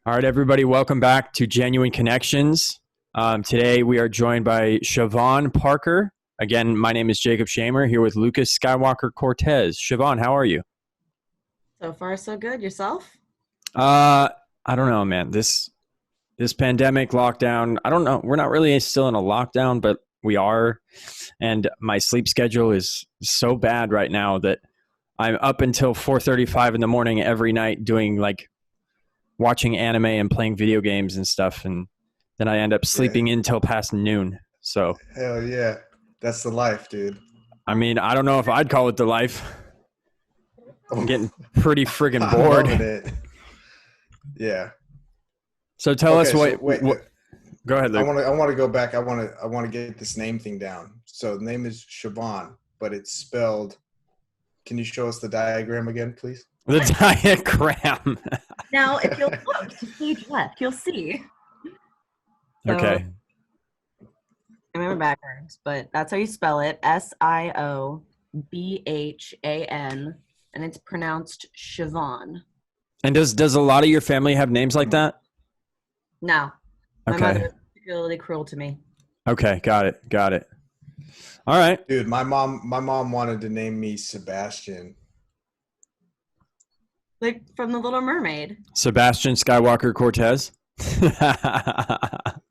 All right, everybody, welcome back to Genuine Connections. Today we are joined by Siobhan Parker. Again, my name is Jacob Shamer here with Lucas Skywalker Cortez. Siobhan, how are you? So far, so good. Yourself? I don't know, man. This pandemic lockdown, I don't know. We're not really still in a lockdown, but we are. And my sleep schedule is so bad right now that I'm up until 4:35 in the morning every night doing like watching anime and playing video games and stuff, and then I end up Yeah, sleeping in till past noon. So, hell yeah. That's the life, dude. I mean, I don't know if I'd call it the life. I'm getting pretty friggin' I'm bored. loving it. Yeah. So tell us Okay, so wait, what. Go ahead, Luke. I want to go back. I want to get this name thing down. So the name is Siobhan, but it's spelled. Can you show us the diagram again, please? The diagram. Now, if you'll look to page left, you'll see. So, Okay. I remember backwards, but that's how you spell it. Siobhan, and it's pronounced Siobhan. And does a lot of your family have names like that? No, my Okay. mother was particularly cruel to me. Okay, got it. All right. Dude, my mom wanted to name me Sebastian. Like from The Little Mermaid. Sebastian Skywalker Cortez.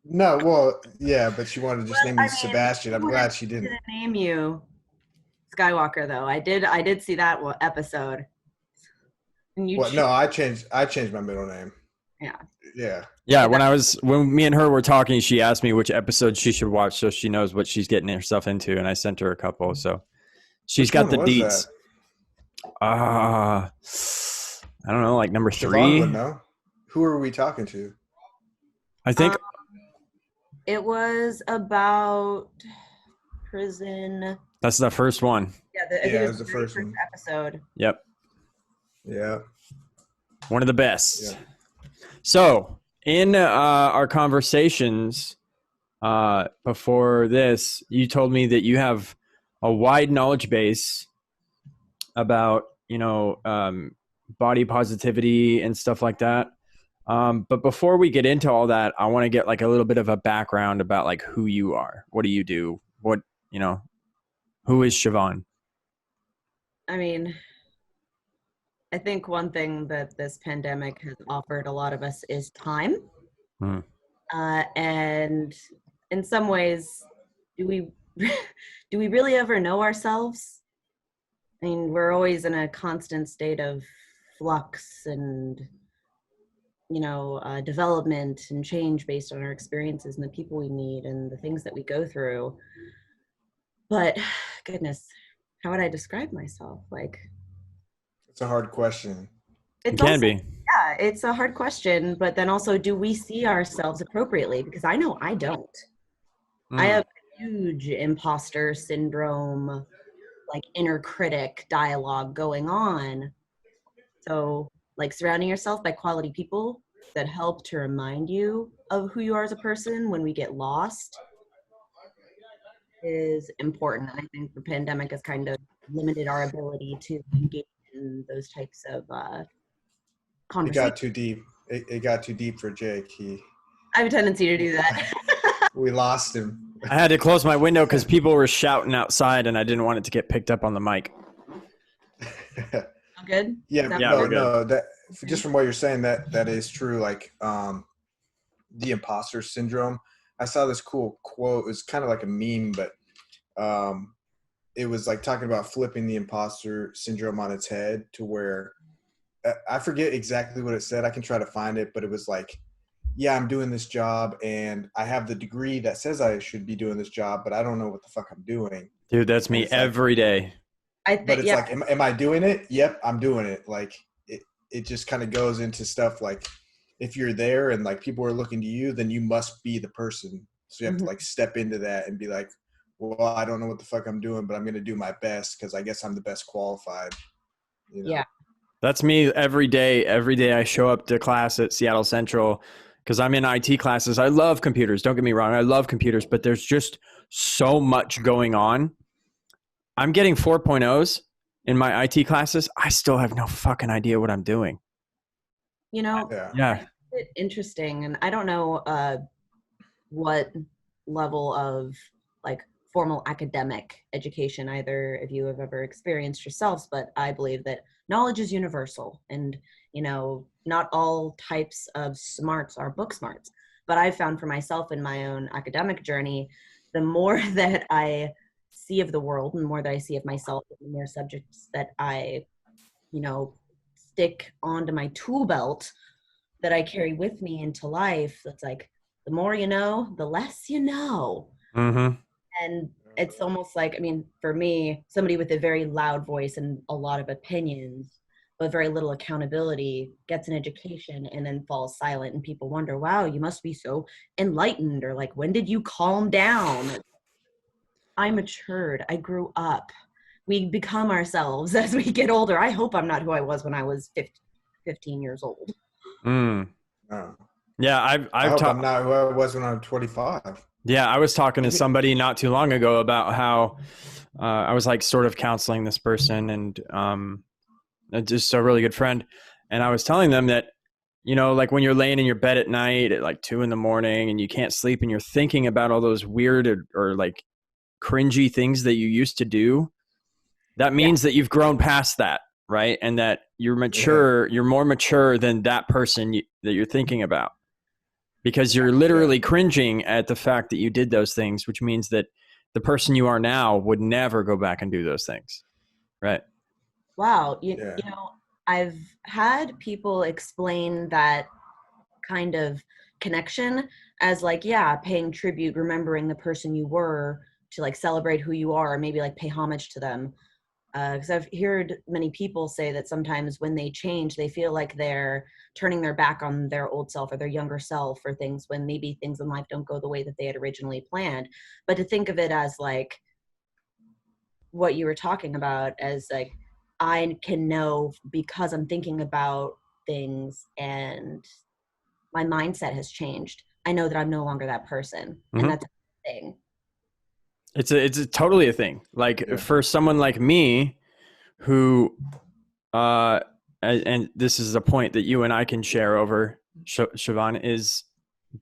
No, well, yeah, but she wanted to just name me I mean, Sebastian. I'm glad she didn't. Didn't name you Skywalker though. I did see that episode. And you Well, no, I changed my middle name. Yeah. Yeah. Yeah, when me and her were talking, she asked me which episode she should watch so she knows what she's getting herself into, and I sent her a couple. So she's Which got one the was deets. I don't know, like number Siobhan 3. would know. Who are we talking to? I think. It was about prison. That's the first one. Yeah, I think Yeah, it it was was the the first first one. episode. Yep. Yeah. One of the best. Yeah. So in our conversations before this, you told me that you have a wide knowledge base about, body positivity and stuff like that. But before we get into all that, I want to get like a little bit of a background about like who you are. What do you do? Who is Siobhan? I mean, I think one thing that this pandemic has offered a lot of us is time. Hmm. And in some ways, do we do we really ever know ourselves? I mean, we're always in a constant state of flux and development and change based on our experiences and the people we meet and the things that we go through. But goodness, how would I describe myself? Like, It's a hard question. It it's can also, be. yeah, it's a hard question, but then also, do we see ourselves appropriately? Because I know I don't. I have huge imposter syndrome, like inner critic dialogue going on. So, like surrounding yourself by quality people that help to remind you of who you are as a person when we get lost is important. And I think the pandemic has kind of limited our ability to engage in those types of It conversations. got too deep. It got too deep for Jake. I have a tendency to do that. We lost him. I had to close my window because people were shouting outside and I didn't want it to get picked up on the mic. I'm good? Yeah, Yeah, we're good. no. That just from what you're saying, that is true. Like the imposter syndrome. I saw this cool quote. It was kind of like a meme, but it was like talking about flipping the imposter syndrome on its head to where I forget exactly what it said. I can try to find it, but it was like, yeah, I'm doing this job and I have the degree that says I should be doing this job, but I don't know what the fuck I'm doing. Dude, that's me every day. I But think, it's yeah. like, am I doing it? Yep, I'm doing it. Like it just kind of goes into stuff like if you're there and like people are looking to you, then you must be the person. So you have to like step into that and be like, well, I don't know what the fuck I'm doing, but I'm going to do my best because I guess I'm the best qualified. You know? Yeah. That's me every day. Every day I show up to class at Seattle Central because I'm in IT classes. I love computers. Don't get me wrong. I love computers, but there's just so much going on. I'm getting 4.0s in my IT classes. I still have no fucking idea what I'm doing. You know, Yeah. Yeah. bit interesting, and I don't know what level of like formal academic education either of you have ever experienced yourselves, but I believe that knowledge is universal, and not all types of smarts are book smarts. But I've found for myself in my own academic journey, the more that I see of the world and the more that I see of myself, the more subjects that I stick onto my tool belt that I carry with me into life. That's like, the more you know, the less you know. Mm-hmm. And it's almost like, I mean, for me, somebody with a very loud voice and a lot of opinions, but very little accountability, gets an education and then falls silent. And people wonder, wow, you must be so enlightened, or like, when did you calm down? I matured. I grew up. We become ourselves as we get older. I hope I'm not who I was when I was 15 years old. Mm. Oh. Yeah, I hope I'm not who I was when I was 25. Yeah, I was talking to somebody not too long ago about how I was like sort of counseling this person, and just a really good friend. And I was telling them that, like when you're laying in your bed at night at like 2 a.m. and you can't sleep and you're thinking about all those weird or like cringy things that you used to do, that means that you've grown past that, right? And that you're mature, you're more mature than that person that you're thinking about. Because you're literally cringing at the fact that you did those things, which means that the person you are now would never go back and do those things. Right. Wow. I've had people explain that kind of connection as like, paying tribute, remembering the person you were to like celebrate who you are, or maybe like pay homage to them. Because I've heard many people say that sometimes when they change, they feel like they're turning their back on their old self or their younger self, or things when maybe things in life don't go the way that they had originally planned. But to think of it as like what you were talking about, as like, I can know because I'm thinking about things and my mindset has changed. I know that I'm no longer that person. Mm-hmm. And that's a thing. It's totally a thing. Like for someone like me who, and this is a point that you and I can share over, Siobhan, is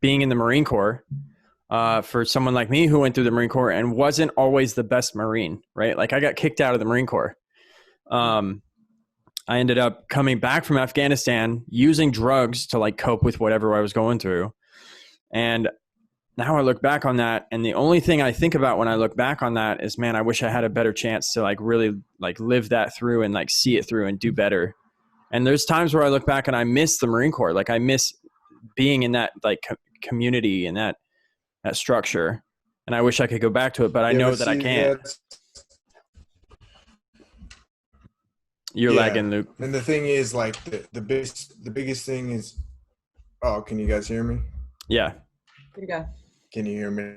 being in the Marine Corps. For someone like me who went through the Marine Corps and wasn't always the best Marine, right? Like I got kicked out of the Marine Corps. I ended up coming back from Afghanistan using drugs to like cope with whatever I was going through. And now I look back on that, and the only thing I think about when I look back on that is, man, I wish I had a better chance to like really like live that through and like see it through and do better. And there's times where I look back and I miss the Marine Corps. Like I miss being in that like community and that structure. And I wish I could go back to it, but I know that I can't. You're lagging, Luke. And the thing is, like, the biggest thing is, oh, can you guys hear me? Yeah. Here you go. Can you hear me?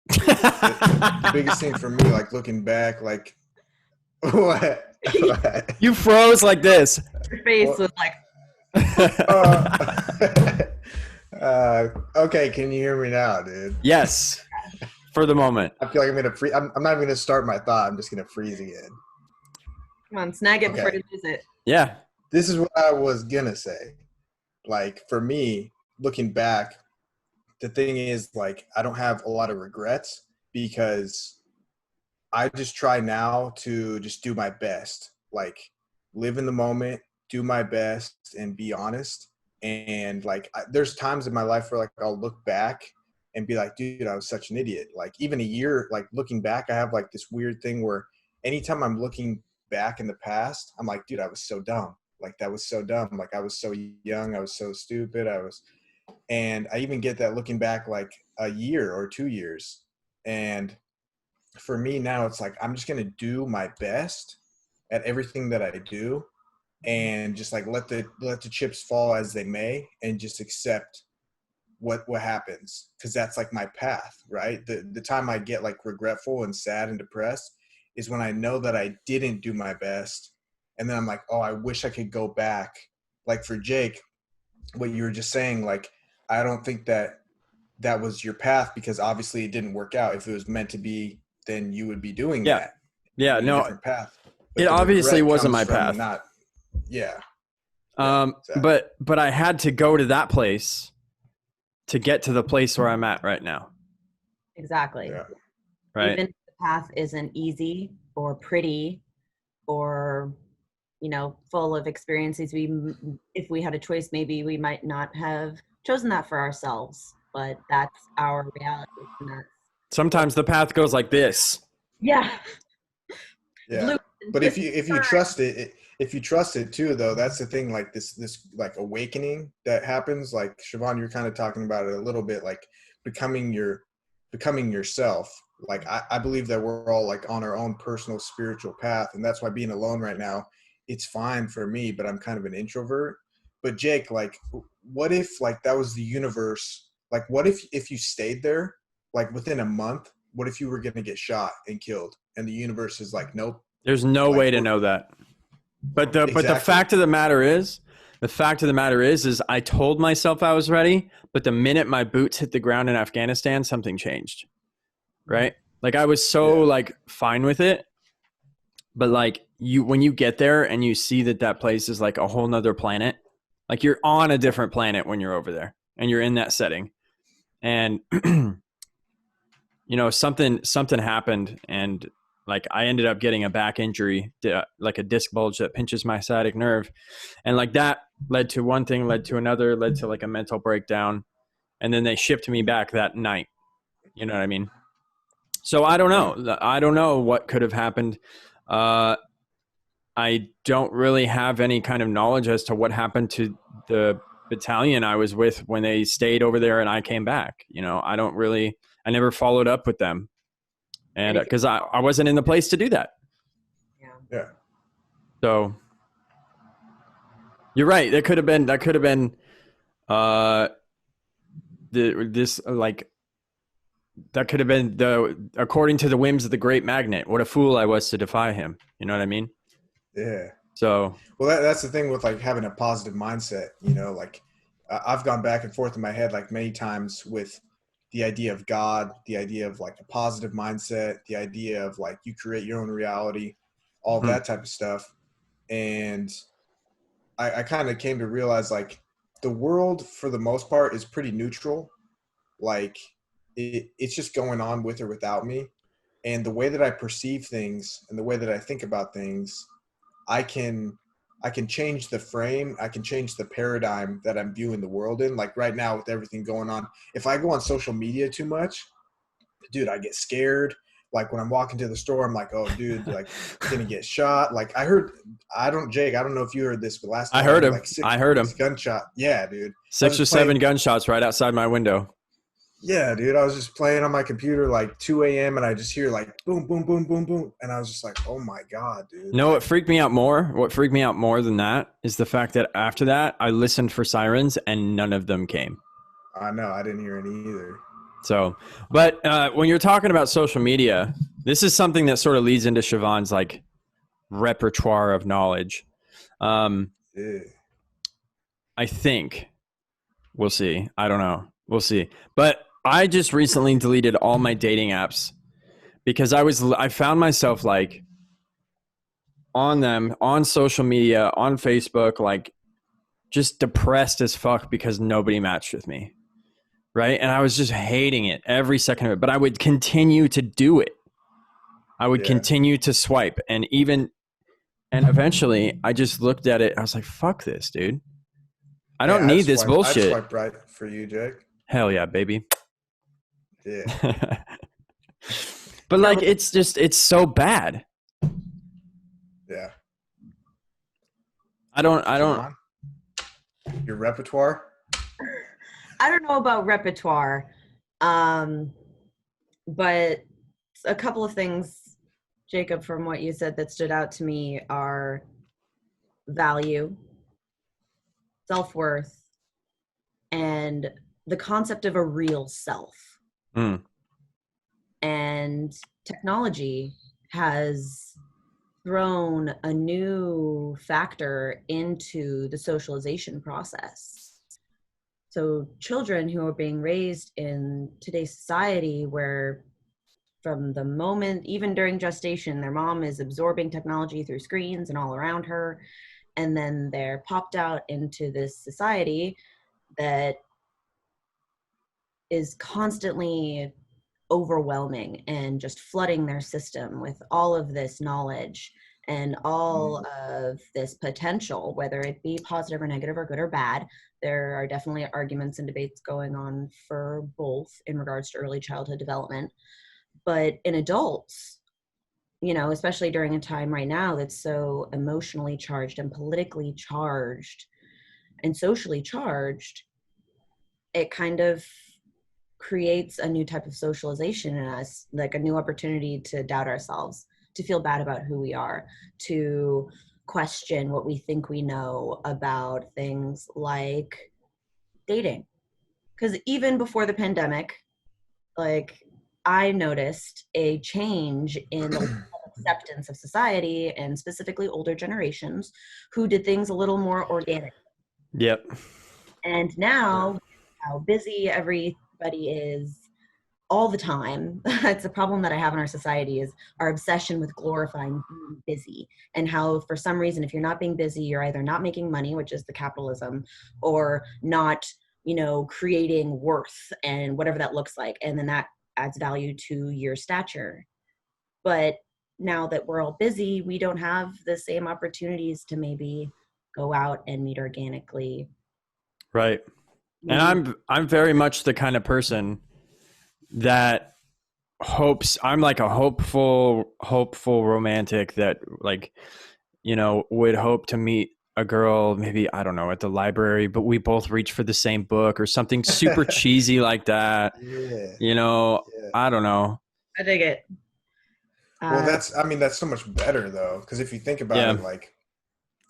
The biggest thing for me, like looking back, like, what? You froze like this. Your face was like. Okay, can you hear me now, dude? Yes, for the moment. I feel like I'm gonna freeze. I'm not even gonna start my thought. I'm just gonna freeze again. Come on, snag it before you lose it. Yeah. This is what I was gonna say. Like for me, looking back, the thing is, like, I don't have a lot of regrets because I just try now to just do my best, like live in the moment, do my best, and be honest. And like, there's times in my life where like I'll look back and be like, dude, I was such an idiot. Like even a year, like looking back, I have like this weird thing where anytime I'm looking back in the past, I'm like, dude, I was so dumb. Like that was so dumb. Like I was so young. I was so stupid. And I even get that looking back like a year or 2 years. And for me now, it's like, I'm just going to do my best at everything that I do and just like let the chips fall as they may and just accept what happens. Cause that's like my path, right? The time I get like regretful and sad and depressed is when I know that I didn't do my best. And then I'm like, oh, I wish I could go back. Like for Jake, what you were just saying, like, I don't think that was your path because obviously it didn't work out. If it was meant to be, then you would be doing that. Yeah. No, different path. But it obviously wasn't my path. Yeah. Exactly. But I had to go to that place to get to the place where I'm at right now. Exactly. Yeah. Right. Even if the path isn't easy or pretty or, full of experiences, if we had a choice, maybe we might not have chosen that for ourselves, but that's our reality. And that's Sometimes the path goes like this. yeah. Yeah. Blue But if you trust it too, though, that's the thing. Like this like awakening that happens. Like Siobhan, you're kind of talking about it a little bit, like becoming yourself. Like I believe that we're all like on our own personal spiritual path, and that's why being alone right now, it's fine for me. But I'm kind of an introvert. But Jake, like, what if like that was the universe? Like, what if you stayed there, like within a month? What if you were going to get shot and killed, and the universe is like, nope. There's no Like, way to know that. But the exactly. fact of the matter is, I told myself I was ready, but the minute my boots hit the ground in Afghanistan, something changed. Right? Like I was so Yeah. like fine with it. But like when you get there and you see that place is like a whole nother planet, like you're on a different planet when you're over there and you're in that setting. And something happened, and like I ended up getting a back injury, like a disc bulge that pinches my sciatic nerve, and like that led to one thing, led to another, led to like a mental breakdown, and then they shipped me back that night. You know what I mean? So I don't know what could have happened. I don't really have any kind of knowledge as to what happened to the battalion I was with when they stayed over there and I came back. I never followed up with them. And because I wasn't in the place to do that. Yeah. So you're right. That could have been according to the whims of the great magnet. What a fool I was to defy him. You know what I mean? Yeah. So Well, that's the thing with like having a positive mindset. Like I've gone back and forth in my head like many times with the idea of God, the idea of like a positive mindset, the idea of like you create your own reality, all of that type of stuff. And I kind of came to realize like the world for the most part is pretty neutral. Like it's just going on with or without me. And the way that I perceive things and the way that I think about things, I can change the frame. I can change the paradigm that I'm viewing the world in. Like right now with everything going on, if I go on social media too much, dude, I get scared. Like when I'm walking to the store, I'm like, oh, dude, like gonna get shot. Like Jake, I don't know if you heard this, but last night I heard him. like I heard him. Gunshot. Yeah, dude. 6 or 7 gunshots right outside my window. Yeah, dude. I was just playing on my computer like 2 a.m. and I just hear like boom, boom, boom, boom, boom. And I was just like, oh my God, dude. What freaked me out more than that is the fact that after that, I listened for sirens and none of them came. I know. I didn't hear any either. So, but when you're talking about social media, this is something that sort of leads into Siobhan's like repertoire of knowledge. Yeah. I think we'll see. I don't know. We'll see. But I just recently deleted all my dating apps because I found myself like on them, on social media, on Facebook, like just depressed as fuck because nobody matched with me. Right. And I was just hating it every second of it, but I would continue to do it. I would continue to swipe and eventually I just looked at it. I was like, fuck this, dude. I don't need this bullshit. I'd swipe right for you, Jake. Hell yeah, baby. Yeah. But like, it's so bad. Yeah. I don't. Your repertoire? I don't know about repertoire, but a couple of things, Jacob, from what you said that stood out to me are value, self-worth, and the concept of a real self. And technology has thrown a new factor into the socialization process. So children who are being raised in today's society where from the moment, even during gestation, their mom is absorbing technology through screens and all around her. and then they're popped out into this society that is constantly overwhelming and just flooding their system with all of this knowledge and all of this potential, whether it be positive or negative or good or bad. There are definitely arguments and debates going on for both in regards to early childhood development. But in adults, you know, especially during a time right now that's so emotionally charged and politically charged and socially charged, it kind of creates a new type of socialization in us, like a new opportunity to doubt ourselves, to feel bad about who we are, to question what we think we know about things like dating. Because even before the pandemic, like, I noticed a change in the acceptance of society and specifically older generations who did things a little more organic. Yep. And now, how busy everybody is all the time. It's a problem that I have in our society, is our obsession with glorifying being busy, and how for some reason, if you're not being busy, you're either not making money, which is the capitalism, or not, you know, creating worth and whatever that looks like. And then that adds value to your stature. But now that we're all busy, we don't have the same opportunities to maybe go out and meet organically. Right. And I'm very much the kind of person that hopes. I'm like a hopeful romantic that, like, you know, would hope to meet a girl, maybe, I don't know, at the library, but we both reach for the same book or something super cheesy like that. Yeah. You know, Yeah. I don't know. I dig it. Well, that's so much better though, because if you think about it, like,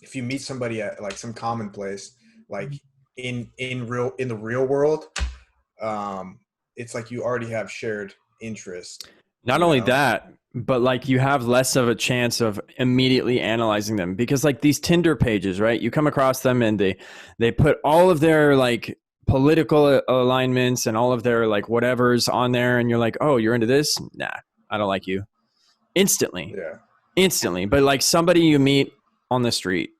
if you meet somebody at like some common place, like in the real world, it's like you already have shared interest. Not only that, but like you have less of a chance of immediately analyzing them, because like these Tinder pages, right? You come across them and they put all of their like political alignments and all of their like whatever's on there, and you're like, oh, you're into this? Nah, I don't like you. Instantly. But like somebody you meet on the street,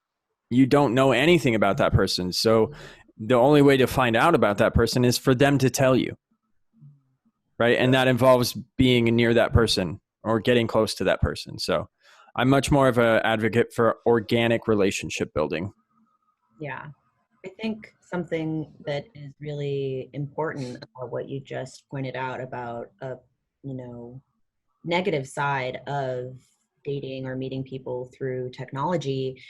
you don't know anything about that person. So the only way to find out about that person is for them to tell you. Right. And that involves being near that person or getting close to that person. So I'm much more of an advocate for organic relationship building. Yeah. I think something that is really important about what you just pointed out about a, you know, negative side of dating or meeting people through technology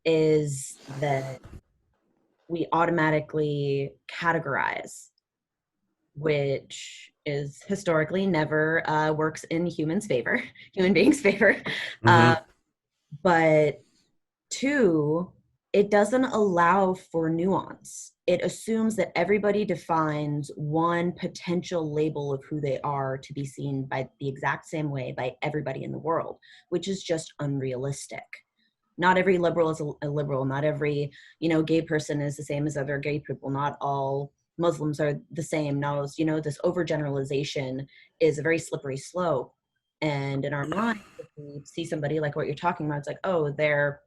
is that we automatically categorize, which is historically never works in human beings' favor. But two, it doesn't allow for nuance. It assumes that everybody defines one potential label of who they are to be seen by the exact same way by everybody in the world, which is just unrealistic. Not every liberal is a liberal. Not every, you know, gay person is the same as other gay people. Not all Muslims are the same. Now, you know, this overgeneralization is a very slippery slope. And in our mind, if we see somebody like what you're talking about, it's like, oh, they're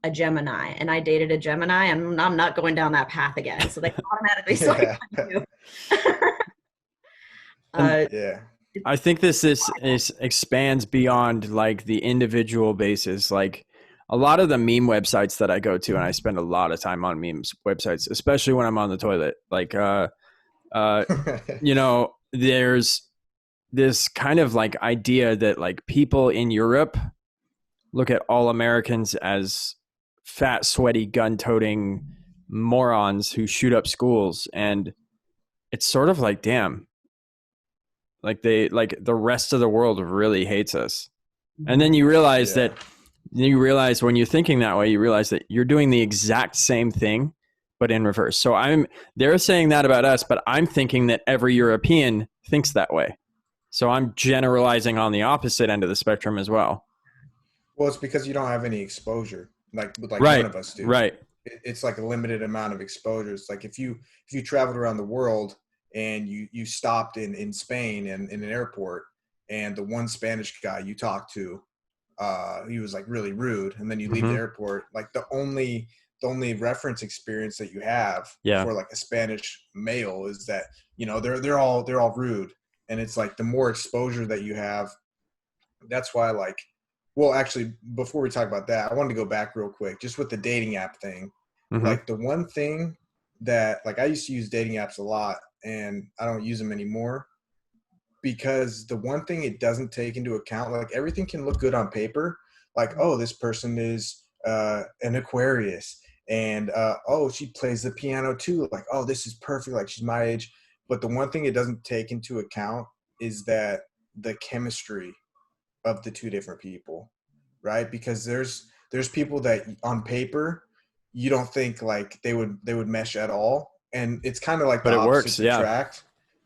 a Gemini, and I dated a Gemini, and I'm not going down that path again. So they automatically swipe on you. I think this expands beyond like the individual basis. Like a lot of the meme websites that I go to, and I spend a lot of time on memes websites, especially when I'm on the toilet. Like, you know, there's this kind of like idea that like people in Europe look at all Americans as fat, sweaty, gun-toting morons who shoot up schools. And it's sort of like, damn, like the rest of the world really hates us. And then you realize when you're thinking that way, you realize that you're doing the exact same thing, but in reverse. So they're saying that about us, but I'm thinking that every European thinks that way. So I'm generalizing on the opposite end of the spectrum as well. Well, it's because you don't have any exposure, like none of us do. Right. It's like a limited amount of exposure. It's like if you traveled around the world and you stopped in Spain and in an airport, and the one Spanish guy you talked to he was like really rude, and then you leave the airport, like the only reference experience that you have Yeah. for like a Spanish male is that, you know, they're all rude. And it's like the more exposure that you have, that's why, like, well, actually, before we talk about that, I wanted to go back real quick just with the dating app thing. Like the one thing that, like, I used to use dating apps a lot and I don't use them anymore, because the one thing it doesn't take into account, like everything can look good on paper, like, oh, this person is an Aquarius, and oh, she plays the piano too, like, oh, this is perfect, like she's my age. But the one thing it doesn't take into account is that the chemistry of the two different people, right? Because there's people that on paper you don't think like they would mesh at all, and it's kind of like But the it works, opposites yeah. attract.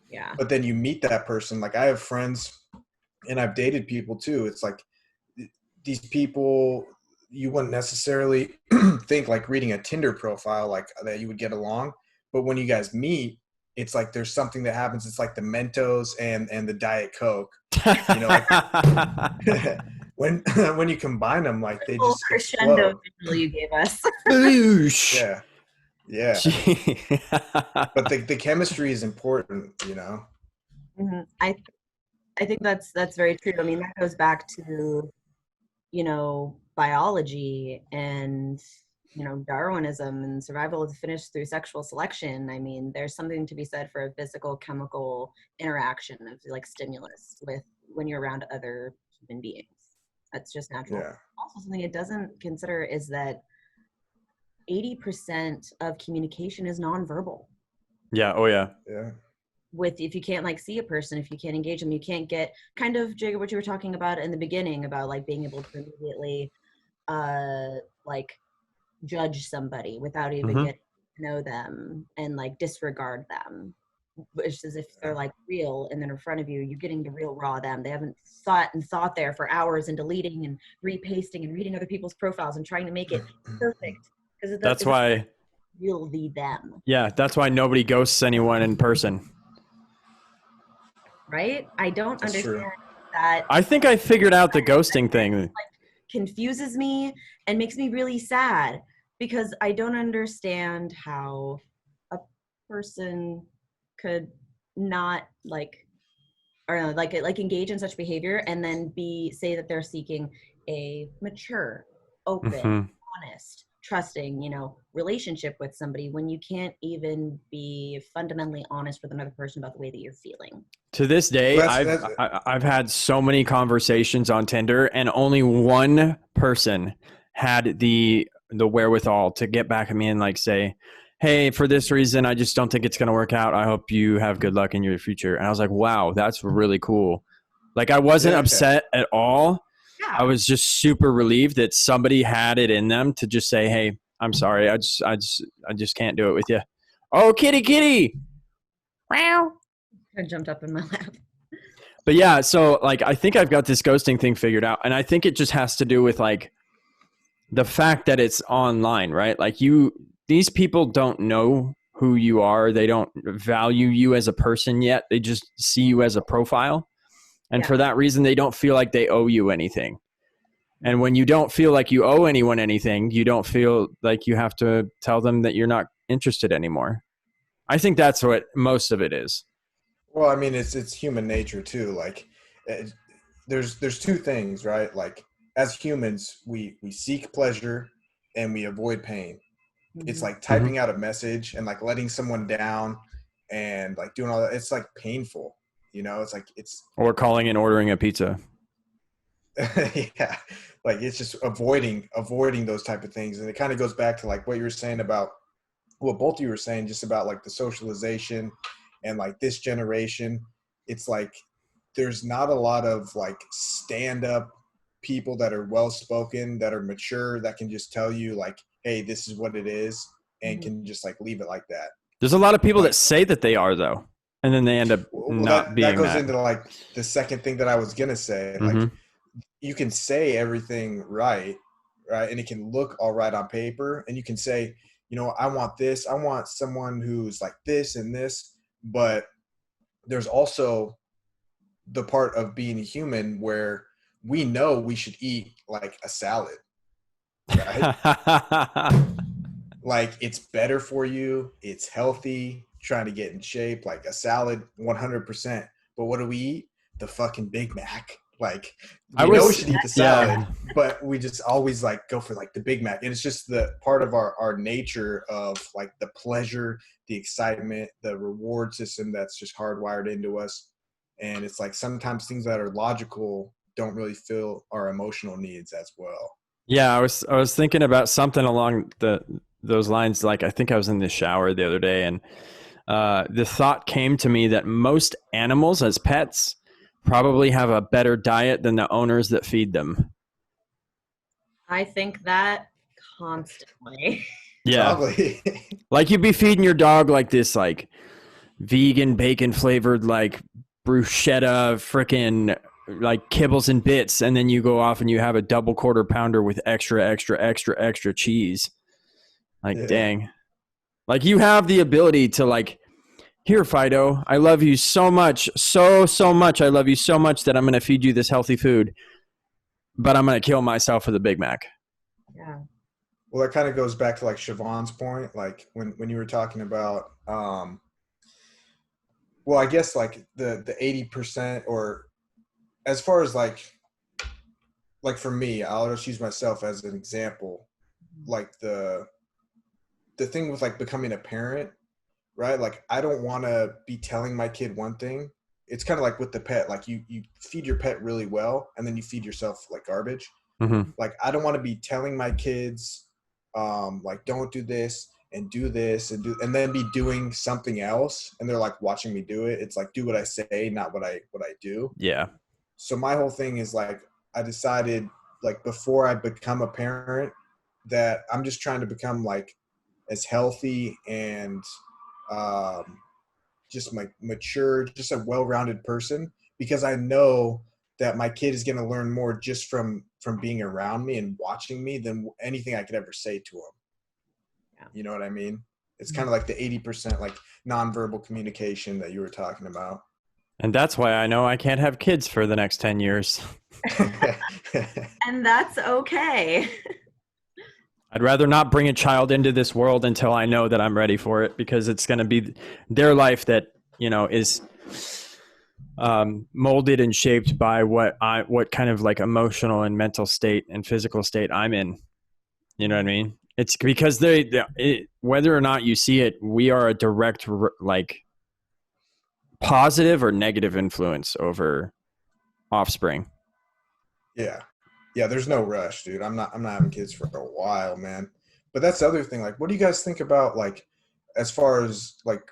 Yeah. But then you meet that person. Like I have friends, and I've dated people too. It's like these people you wouldn't necessarily think, like reading a Tinder profile, like that you would get along. But when you guys meet, it's like there's something that happens. It's like the Mentos and the Diet Coke. You know, like when you combine them, like they Little just crescendo explode. visual you gave us. Boosh. Yeah, yeah. But the chemistry is important, you know. I think that's very true. I mean, that goes back to, you know, biology and, you know, Darwinism and survival of the fittest through sexual selection. I mean, there's something to be said for a physical chemical interaction of like stimulus with when you're around other human beings. That's just natural. Yeah. Also, something it doesn't consider is that 80% of communication is nonverbal. Yeah. Oh yeah. Yeah. With, if you can't like see a person, if you can't engage them, you can't get kind of, Jacob, what you were talking about in the beginning about like being able to immediately like judge somebody without even getting to know them and like disregard them, which is if they're like real and then in front of you, you're getting the real raw them. They haven't thought there for hours and deleting and repasting and reading other people's profiles and trying to make it perfect, because That's why real the them. Yeah, that's why nobody ghosts anyone in person. Right? I don't That's understand true. that. I think I figured out the ghosting thing. Confuses me and makes me really sad, because I don't understand how a person could not like, or like engage in such behavior and then say that they're seeking a mature, open, honest, trusting, you know, relationship with somebody when you can't even be fundamentally honest with another person about the way that you're feeling. To this day, Well, I've had so many conversations on Tinder, and only one person had the wherewithal to get back at me and like say, "Hey, for this reason, I just don't think it's going to work out. I hope you have good luck in your future." And I was like, "Wow, that's really cool." Like I wasn't upset at all. Yeah. I was just super relieved that somebody had it in them to just say, "Hey, I'm sorry. I just can't do it with you." Oh, kitty. Wow. I jumped up in my lap. But yeah, so like I think I've got this ghosting thing figured out, and I think it just has to do with like the fact that it's online, right? Like these people don't know who you are. They don't value you as a person yet. They just see you as a profile. And for that reason, they don't feel like they owe you anything. And when you don't feel like you owe anyone anything, you don't feel like you have to tell them that you're not interested anymore. I think that's what most of it is. Well, I mean, it's human nature too. Like, there's two things, right? Like, as humans, we seek pleasure and we avoid pain. It's like typing out a message and like letting someone down and like doing all that. It's like painful, you know. It's like or calling and ordering a pizza. Yeah, like it's just avoiding those type of things, and it kind of goes back to like what you were saying about what both of you were saying, just about like the socialization and like this generation. It's like there's not a lot of like stand-up people that are well-spoken, that are mature, that can just tell you like, hey, this is what it is, and can just like leave it like that. There's a lot of people that say that they are, though, and then they end up not being that goes into like the second thing that I was gonna say. Like you can say everything right, and it can look all right on paper, and you can say, you know, I want this, I want someone who's like this and this, but there's also the part of being a human where we know we should eat like a salad, right? Like it's better for you, it's healthy, trying to get in shape, like a salad 100%. But what do we eat? The fucking Big Mac. Like I we know we was, should eat the yeah, salad, but we just always like go for like the Big Mac. And it's just the part of our nature of like the pleasure, the excitement, the reward system that's just hardwired into us. And it's like sometimes things that are logical don't really fill our emotional needs as well. yeah. I was thinking about something along those lines. Like I think I was in the shower the other day, and the thought came to me that most animals as pets probably have a better diet than the owners that feed them. I think that constantly. Yeah. Probably. Like you'd be feeding your dog like this, like vegan bacon flavored, like bruschetta, freaking like kibbles and bits. And then you go off and you have a double quarter pounder with extra cheese. Like, Yeah. dang. Like you have the ability to like, here, Fido, I love you so much, so much. I love you so much that I'm going to feed you this healthy food, but I'm going to kill myself for the Big Mac. Yeah. Well, that kind of goes back to like Siobhan's point, like when you were talking about, well, I guess like the 80% or as far as like for me, I'll just use myself as an example. Like the thing with like becoming a parent, right? Like I don't want to be telling my kid one thing. It's kind of like with the pet, like you feed your pet really well and then you feed yourself like garbage. Mm-hmm. Like I don't want to be telling my kids like don't do this and do this and then be doing something else and they're like watching me do it. It's like do what I say, not what I do. Yeah. So my whole thing is like I decided like before I become a parent that I'm just trying to become like as healthy and um just like mature, just a well-rounded person because I know that my kid is going to learn more just from being around me and watching me than anything I could ever say to him. Yeah. You know what I mean? It's kind of like the 80% like nonverbal communication that you were talking about. And that's why I know I can't have kids for the next 10 years. And that's okay. I'd rather not bring a child into this world until I know that I'm ready for it because it's going to be their life that, you know, is molded and shaped by what kind of like emotional and mental state and physical state I'm in. You know what I mean? It's because whether or not you see it, we are a direct like positive or negative influence over offspring. Yeah. Yeah, there's no rush, dude. I'm not having kids for a while, man. But that's the other thing. Like, what do you guys think about like as far as like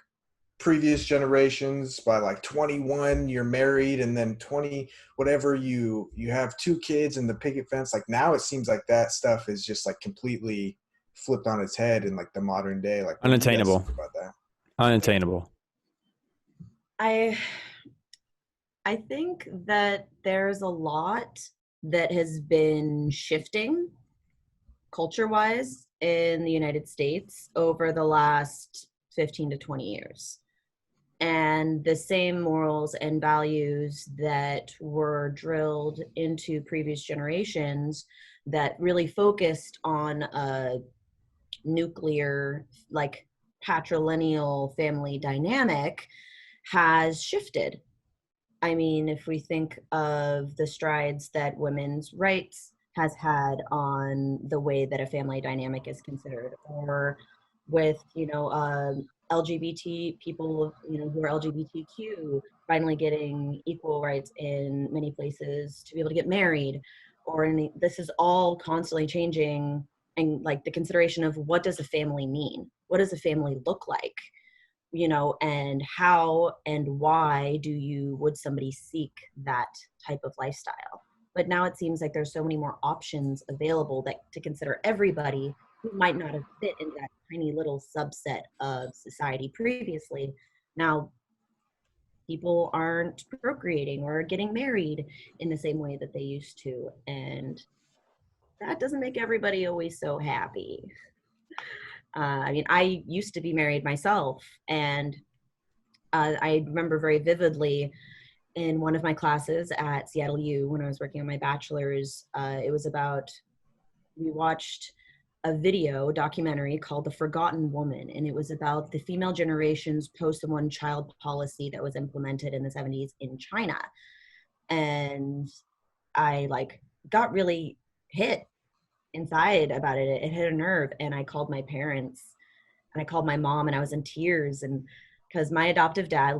previous generations by like 21 you're married and then 20 whatever you have two kids and the picket fence like now it seems like that stuff is just like completely flipped on its head in like the modern day like what do you guys Unattainable. think about that? Unattainable. I think that there's a lot that has been shifting culture-wise in the United States over the last 15 to 20 years. And the same morals and values that were drilled into previous generations that really focused on a nuclear, like patrilineal family dynamic has shifted. I mean, if we think of the strides that women's rights has had on the way that a family dynamic is considered, or with, LGBT people, who are LGBTQ finally getting equal rights in many places to be able to get married, or this is all constantly changing. And like the consideration of what does a family mean? What does a family look like? And how and why would somebody seek that type of lifestyle? But now it seems like there's so many more options available that to consider everybody who might not have fit into that tiny little subset of society previously. Now people aren't procreating or getting married in the same way that they used to, and that doesn't make everybody always so happy. I mean, I used to be married myself, and I remember very vividly in one of my classes at Seattle U when I was working on my bachelor's. It was about, we watched a documentary called The Forgotten Woman, and it was about the female generation's post one child policy that was implemented in the 70s in China. And I got really hit inside about it. It hit a nerve, and I called my parents and I called my mom, and I was in tears. And because my adoptive dad,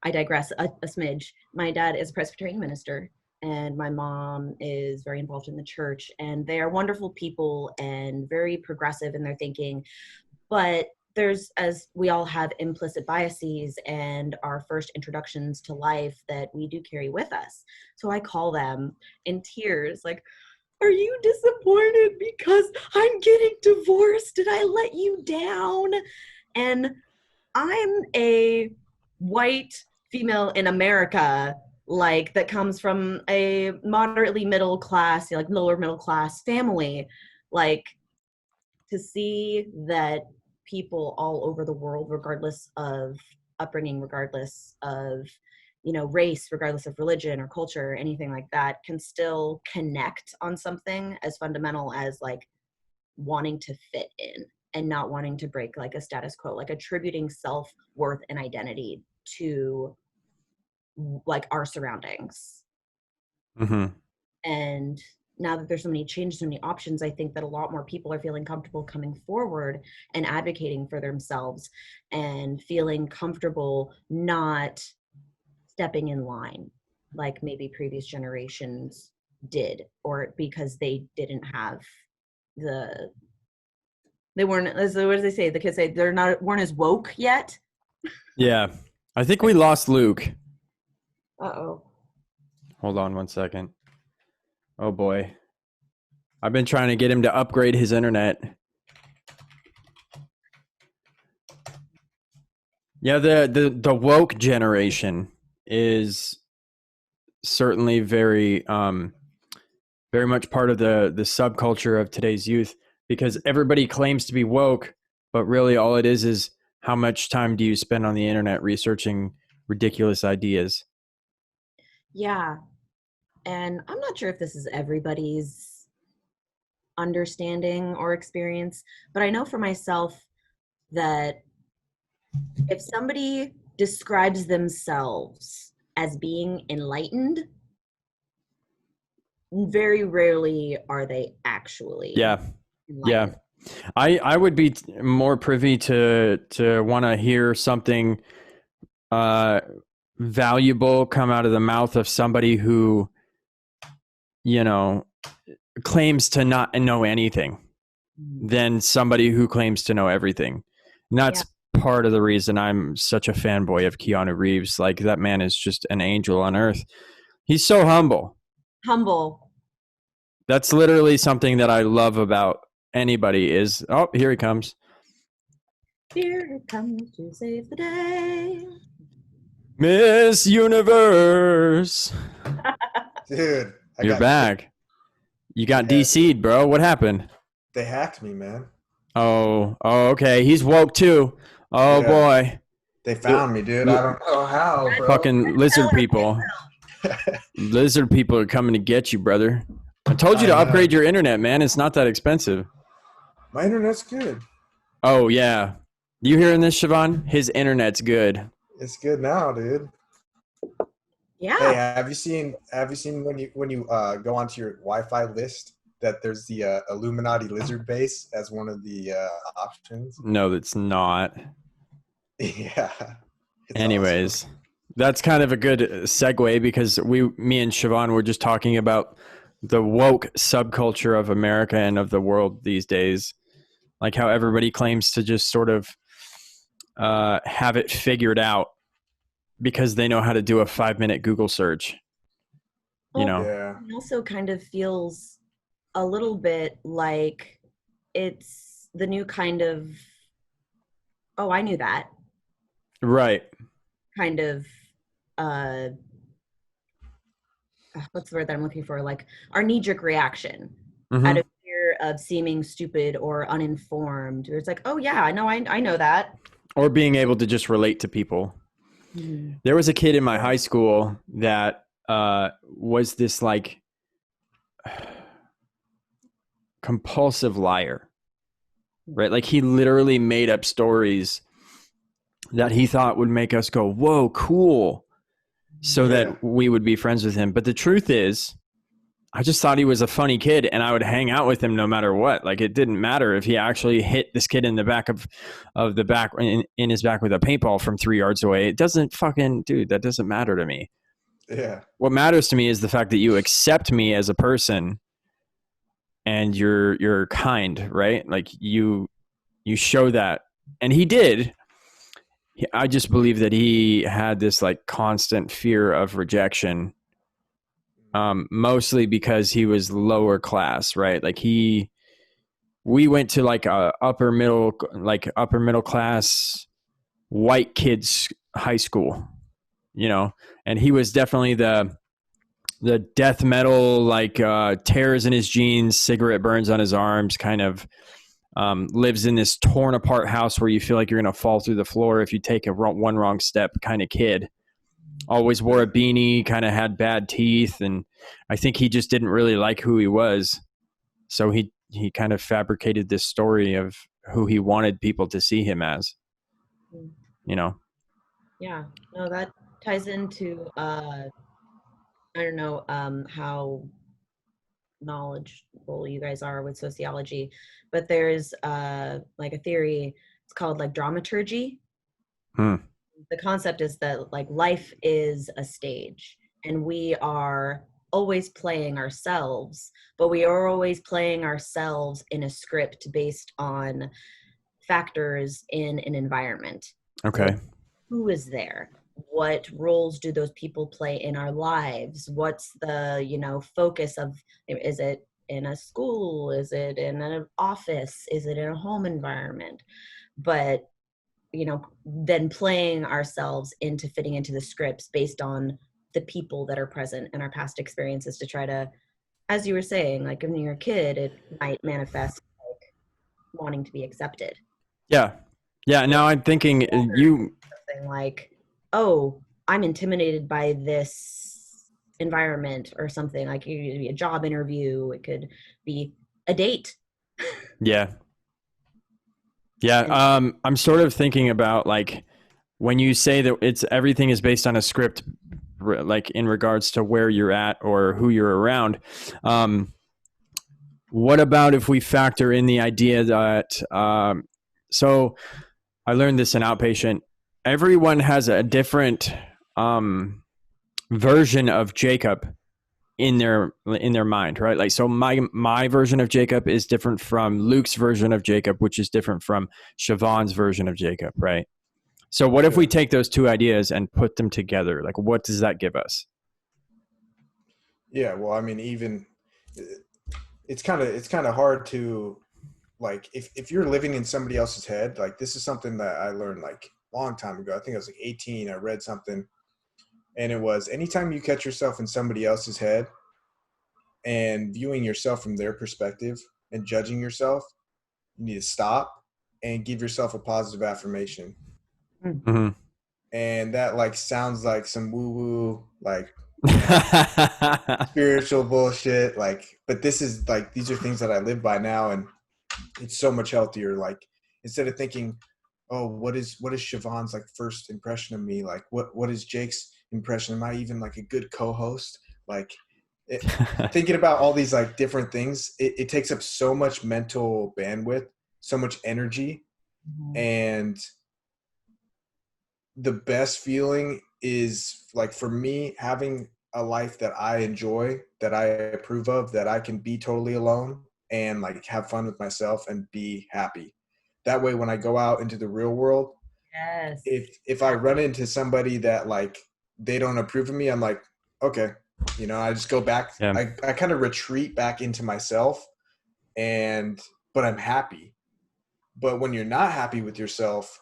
I digress a smidge. My dad is a Presbyterian minister, and my mom is very involved in the church, and they are wonderful people and very progressive in their thinking. But there's, as we all have, implicit biases and our first introductions to life that we do carry with us. So I call them in tears, like, are you disappointed because I'm getting divorced? Did I let you down? And I'm a white female in America, that comes from a moderately middle class, lower middle class family. To see that people all over the world, regardless of upbringing, regardless of race, regardless of religion or culture or anything like that, can still connect on something as fundamental as wanting to fit in and not wanting to break a status quo, attributing self-worth and identity to our surroundings. Mm-hmm. And now that there's so many changes, so many options, I think that a lot more people are feeling comfortable coming forward and advocating for themselves and feeling comfortable not stepping in line like maybe previous generations did, or because they didn't have they weren't, as what do they say, the kids say weren't as woke yet. Yeah, I think we lost Luke. Uh-oh. Hold on one second. Oh boy, I've been trying to get him to upgrade his internet. Yeah, the woke generation is certainly very very much part of the subculture of today's youth, because everybody claims to be woke, but really all it is how much time do you spend on the internet researching ridiculous ideas? Yeah. And I'm not sure if this is everybody's understanding or experience, but I know for myself that if somebody describes themselves as being enlightened, very rarely are they actually enlightened. Yeah. I would be more privy to want to hear something valuable come out of the mouth of somebody who, claims to not know anything than somebody who claims to know everything. And that's part of the reason I'm such a fanboy of Keanu Reeves. That man is just an angel on earth. He's so humble. That's literally something that I love about anybody is, oh, here he comes. Here it comes to save the day. Miss Universe. Dude, you're back. You got DC'd, bro. What happened? They hacked me, man. Oh, okay. He's woke too. Oh, yeah. Boy. They found me, dude. I don't know how, bro. Fucking lizard people. Lizard people are coming to get you, brother. I told you to upgrade your internet, man. It's not that expensive. My internet's good. Oh, yeah. You hearing this, Siobhan? His internet's good. It's good now, dude. Yeah. Hey, have you seen when you go onto your Wi-Fi list that there's the Illuminati lizard base as one of the options? No, that's not. Yeah. Anyways, awesome. That's kind of a good segue, because me and Siobhan were just talking about the woke subculture of America and of the world these days. Like how everybody claims to just sort of have it figured out because they know how to do a 5-minute Google search. Yeah. It also kind of feels a little bit like it's the new kind of, oh, I knew that. Right. Kind of, what's the word that I'm looking for? Our knee-jerk reaction out of fear of seeming stupid or uninformed. Or it's like, oh yeah, I know that. Or being able to just relate to people. Mhm. There was a kid in my high school that was this like compulsive liar, right? Like he literally made up stories that he thought would make us go, whoa, cool, so Yeah. that we would be friends with him. But the truth is, I just thought he was a funny kid and I would hang out with him no matter what. Like it didn't matter if he actually hit this kid in the back of the back in his back with a paintball from 3 yards away. It doesn't fucking, dude, that doesn't matter to me. Yeah. What matters to me is the fact that you accept me as a person and you're kind, right? Like you show that. And he did. I just believe that he had this like constant fear of rejection, mostly because he was lower class, right? Like we went to like a upper middle class white kids high school, you know, and he was definitely the death metal, like tears in his jeans, cigarette burns on his arms, kind of lives in this torn apart house where you feel like you're going to fall through the floor if you take one wrong step kind of kid. Always wore a beanie, kind of had bad teeth. And I think he just didn't really like who he was. So he kind of fabricated this story of who he wanted people to see him as, you know? Yeah, no, that ties into I don't know how knowledgeable you guys are with sociology, but there's like a theory. It's called like dramaturgy. Hmm. The concept is that like life is a stage, and we are always playing ourselves, but we are always playing ourselves in a script based on factors in an environment. So Okay. who is there, what roles do those people play in our lives, what's the focus of, is it in a school, is it in an office, is it in a home environment? But then playing ourselves into fitting into the scripts based on the people that are present and our past experiences to try to, as you were saying, like when you're a kid, it might manifest like wanting to be accepted. Yeah. Yeah. Now I'm thinking Something like, oh, I'm intimidated by this environment or something. Like it could be a job interview, it could be a date. yeah. Yeah. And I'm sort of thinking about like when you say that everything is based on a script, like in regards to where you're at or who you're around. What about if we factor in the idea that, so I learned this in outpatient, everyone has a different version of Jacob in their mind, right? Like, so my version of Jacob is different from Luke's version of Jacob, which is different from Siobhan's version of Jacob, right? So what if we take those two ideas and put them together? Like, what does that give us? Yeah. Well, I mean, even it's kind of hard to, like, if you're living in somebody else's head. Like, this is something that I learned like a long time ago. I think I was like 18. I read something, and it was, anytime you catch yourself in somebody else's head and viewing yourself from their perspective and judging yourself, you need to stop and give yourself a positive affirmation. Mm-hmm. And that like sounds like some woo woo, like, spiritual bullshit. Like, but this is like, these are things that I live by now, and it's so much healthier. Like, instead of thinking, oh, what is Siobhan's like first impression of me? Like, what is Jake's impression? Am I even like a good co-host? Like, thinking about all these like different things, it takes up so much mental bandwidth, so much energy. And the best feeling is, like, for me, having a life that I enjoy, that I approve of, that I can be totally alone and like have fun with myself and be happy. That way, when I go out into the real world, yes, if I run into somebody that like they don't approve of me, I'm like, okay, I just go back. Yeah. I kind of retreat back into myself, but I'm happy. But when you're not happy with yourself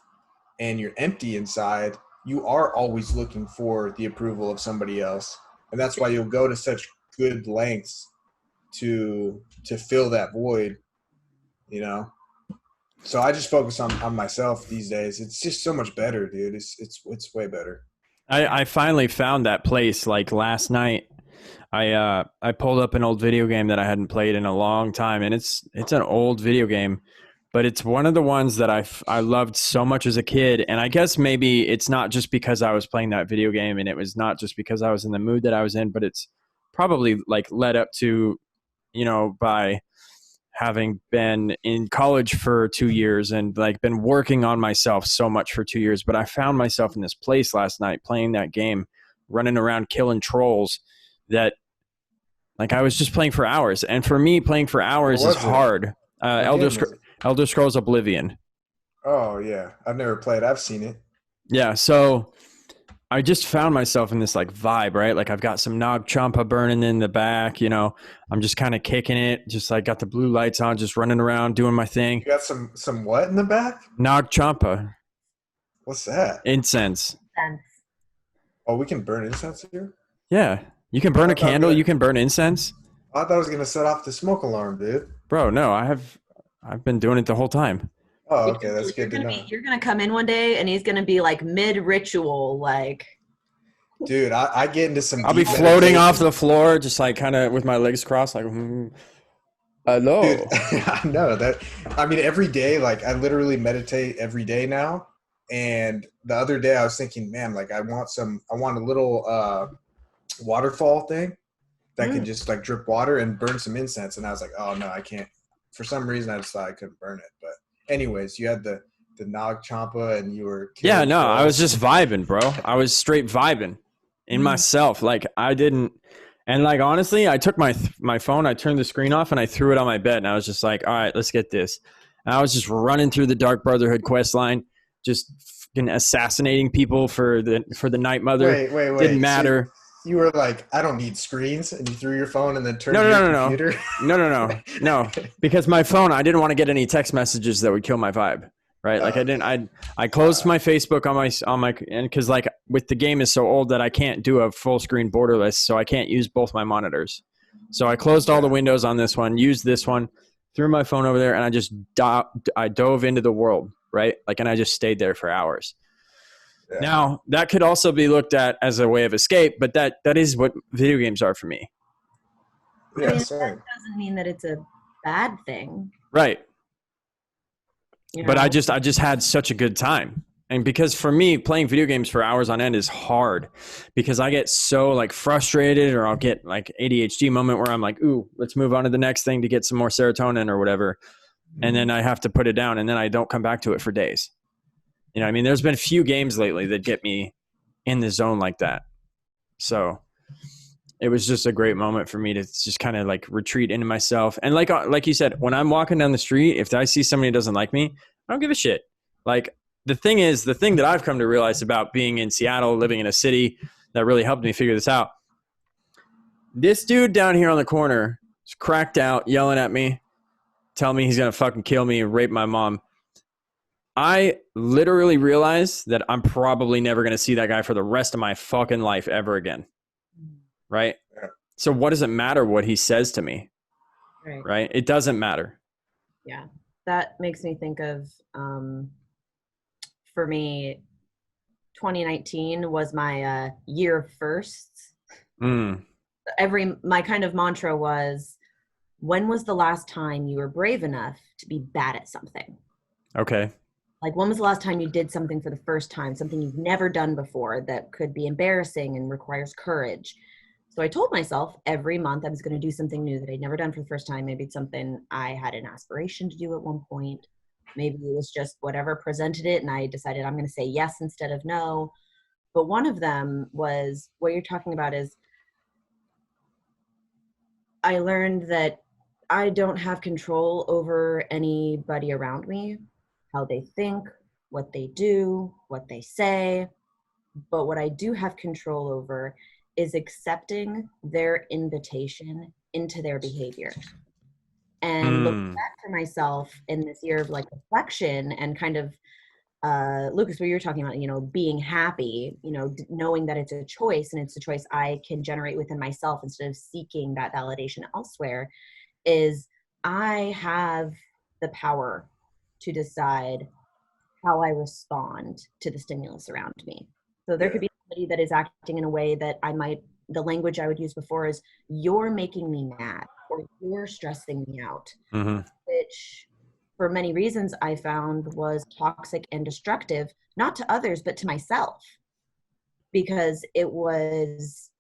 and you're empty inside, you are always looking for the approval of somebody else. And that's why you'll go to such good lengths to fill that void, So I just focus on myself these days. It's just so much better, dude. It's way better. I finally found that place like last night. I pulled up an old video game that I hadn't played in a long time, and it's an old video game, but it's one of the ones that I loved so much as a kid. And I guess maybe it's not just because I was playing that video game, and it was not just because I was in the mood that I was in, but it's probably like led up to, by having been in college for 2 years and like been working on myself so much for 2 years. But I found myself in this place last night playing that game, running around killing trolls that like I was just playing for hours. And for me, playing for hours is hard. Elder Scrolls Oblivion. Oh yeah, I've never played. I've seen it. Yeah, so I just found myself in this like vibe, right? Like I've got some Nog Champa burning in the back, I'm just kind of kicking it, just like got the blue lights on, just running around doing my thing. You got some what in the back? Nog Champa. What's that? Incense. Oh, we can burn incense here? Yeah. You can burn a candle, you can burn incense. I thought I was gonna set off the smoke alarm, dude. Bro, no, I've been doing it the whole time. Oh, okay, that's good to know. You're gonna come in one day and he's gonna be like mid-ritual, like. Dude, I get into some. I'll be floating off the floor, just like kind of with my legs crossed, like, hello. Dude, I know that. I mean, every day, like I literally meditate every day now. And the other day, I was thinking, man, like I want a little waterfall thing that can just like drip water and burn some incense. And I was like, oh no, I can't. For some reason, I just thought I couldn't burn it, but. Anyways, you had the Nog Champa and you were I was just vibing, bro. I was straight vibing in myself. Like I didn't, and like honestly, I took my phone, I turned the screen off, and I threw it on my bed, and I was just like, all right, let's get this. And I was just running through the Dark Brotherhood quest line, just fucking assassinating people for the Night Mother. Wait. Didn't matter. So you were like, I don't need screens, and you threw your phone and then turned your computer? No. Because my phone, I didn't want to get any text messages that would kill my vibe, right? Like I closed my Facebook on my, and because like with the game is so old that I can't do a full screen borderless, so I can't use both my monitors. So I closed all the windows on this one, used this one, threw my phone over there, and I just I dove into the world, right? Like, and I just stayed there for hours. Yeah. Now, that could also be looked at as a way of escape, but that is what video games are for me. Yeah, that doesn't mean that it's a bad thing. Right. But I just had such a good time. And because for me, playing video games for hours on end is hard because I get so like frustrated, or I'll get like ADHD moment where I'm like, ooh, let's move on to the next thing to get some more serotonin or whatever. And then I have to put it down, and then I don't come back to it for days. You know what I mean? There's been a few games lately that get me in the zone like that. So it was just a great moment for me to just kind of like retreat into myself. And like you said, when I'm walking down the street, if I see somebody who doesn't like me, I don't give a shit. Like the thing that I've come to realize about being in Seattle, living in a city that really helped me figure this out. This dude down here on the corner is cracked out, yelling at me, telling me he's going to fucking kill me and rape my mom. I literally realized that I'm probably never going to see that guy for the rest of my fucking life ever again. Right? Yeah. So what does it matter what he says to me? Right? It doesn't matter. Yeah. That makes me think of, for me, 2019 was my year of firsts. My kind of mantra was, when was the last time you were brave enough to be bad at something? Okay. Like, when was the last time you did something for the first time, something you've never done before that could be embarrassing and requires courage? So I told myself every month I was going to do something new that I'd never done for the first time. Maybe it's something I had an aspiration to do at one point. Maybe it was just whatever presented it, and I decided I'm going to say yes instead of no. But one of them was what you're talking about is I learned that I don't have control over anybody around me, how they think, what they do, what they say. But what I do have control over is accepting their invitation into their behavior. And looking back for myself in this year of like reflection and kind of, Lucas, what you were talking about, being happy, knowing that it's a choice, and it's a choice I can generate within myself instead of seeking that validation elsewhere, is I have the power to decide how I respond to the stimulus around me. So there Yeah. could be somebody that is acting in a way that the language I would use before is, you're making me mad or you're stressing me out, Mm-hmm. which for many reasons I found was toxic and destructive, not to others, but to myself, because it was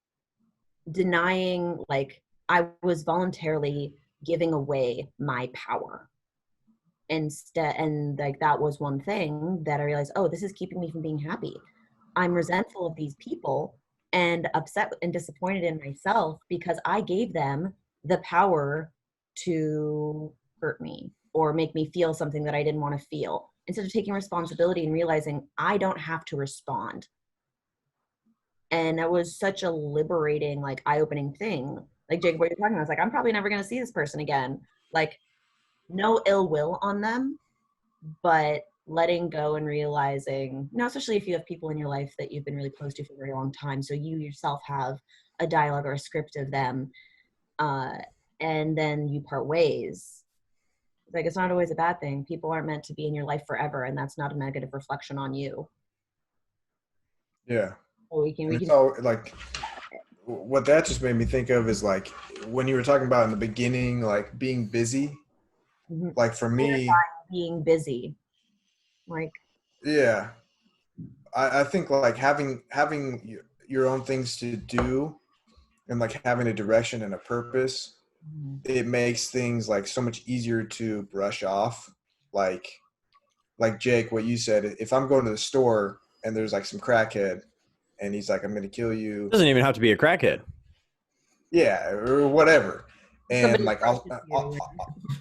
denying, like, I was voluntarily giving away my power instead. And like, that was one thing that I realized, oh, this is keeping me from being happy. I'm resentful of these people and upset and disappointed in myself because I gave them the power to hurt me or make me feel something that I didn't want to feel, instead of taking responsibility and realizing I don't have to respond. And that was such a liberating, like, eye-opening thing. Like, Jacob, what you're talking about, I was like, I'm probably never going to see this person again. Like, no ill will on them, but letting go and realizing, especially if you have people in your life that you've been really close to for a very long time, so you yourself have a dialogue or a script of them, and then you part ways. Like, it's not always a bad thing. People aren't meant to be in your life forever, and that's not a negative reflection on you. Yeah. So we And it's can all like, what that just made me think of is like when you were talking about in the beginning, like being busy. Like for me, being busy, like, yeah, I think like having your own things to do and like having a direction and a purpose, it makes things like so much easier to brush off. Like like Jake, what you said, if I'm going to the store and there's like some crackhead and he's like, I'm going to kill you. Doesn't even have to be a crackhead. Yeah, or whatever. And somebody like, approaches you.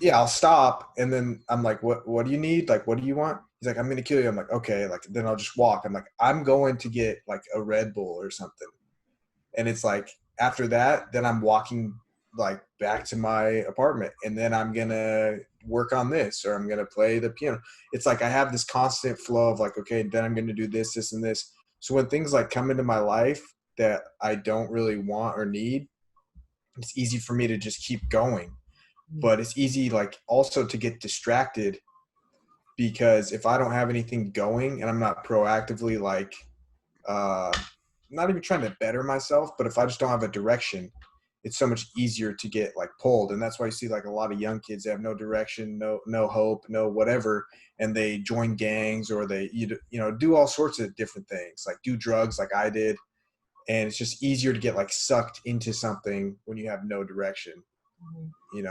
yeah, I'll stop. And then I'm like, what do you need? Like, what do you want? He's like, I'm going to kill you. I'm like, okay. Like, then I'll just walk. I'm like, I'm going to get like a Red Bull or something. And it's like, after that, then I'm walking like back to my apartment and then I'm going to work on this or I'm going to play the piano. It's like, I have this constant flow of like, okay, then I'm going to do this, this, and this. So when things like come into my life that I don't really want or need, it's easy for me to just keep going. But it's easy like also to get distracted, because if I don't have anything going and I'm not proactively like not even trying to better myself, but if I just don't have a direction, it's so much easier to get like pulled. And that's why you see like a lot of young kids, they have no direction, no hope, no whatever, and they join gangs or they do all sorts of different things, like do drugs like I did. And it's just easier to get like sucked into something when you have no direction.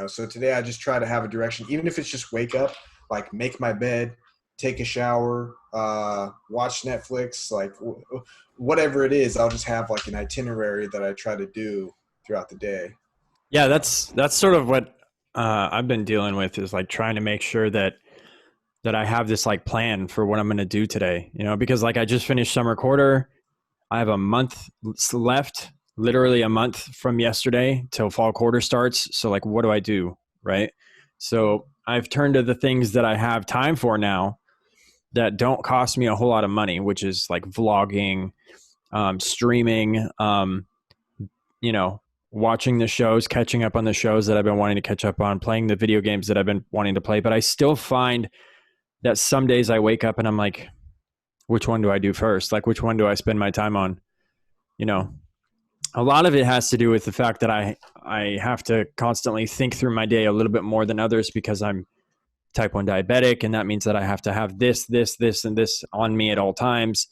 So today I just try to have a direction, even if it's just wake up, like make my bed, take a shower, watch Netflix, like whatever it is. I'll just have like an itinerary that I try to do throughout the day. Yeah, that's sort of what I've been dealing with, is like trying to make sure that I have this like plan for what I'm going to do today, because like I just finished summer quarter. I have a month left, literally a month from yesterday till fall quarter starts. So like, what do I do? Right. So I've turned to the things that I have time for now that don't cost me a whole lot of money, which is like vlogging, streaming, watching the shows, catching up on the shows that I've been wanting to catch up on, playing the video games that I've been wanting to play. But I still find that some days I wake up and I'm like, which one do I do first? Like, which one do I spend my time on? A lot of it has to do with the fact that I have to constantly think through my day a little bit more than others, because I'm type 1 diabetic. And that means that I have to have this, and this on me at all times.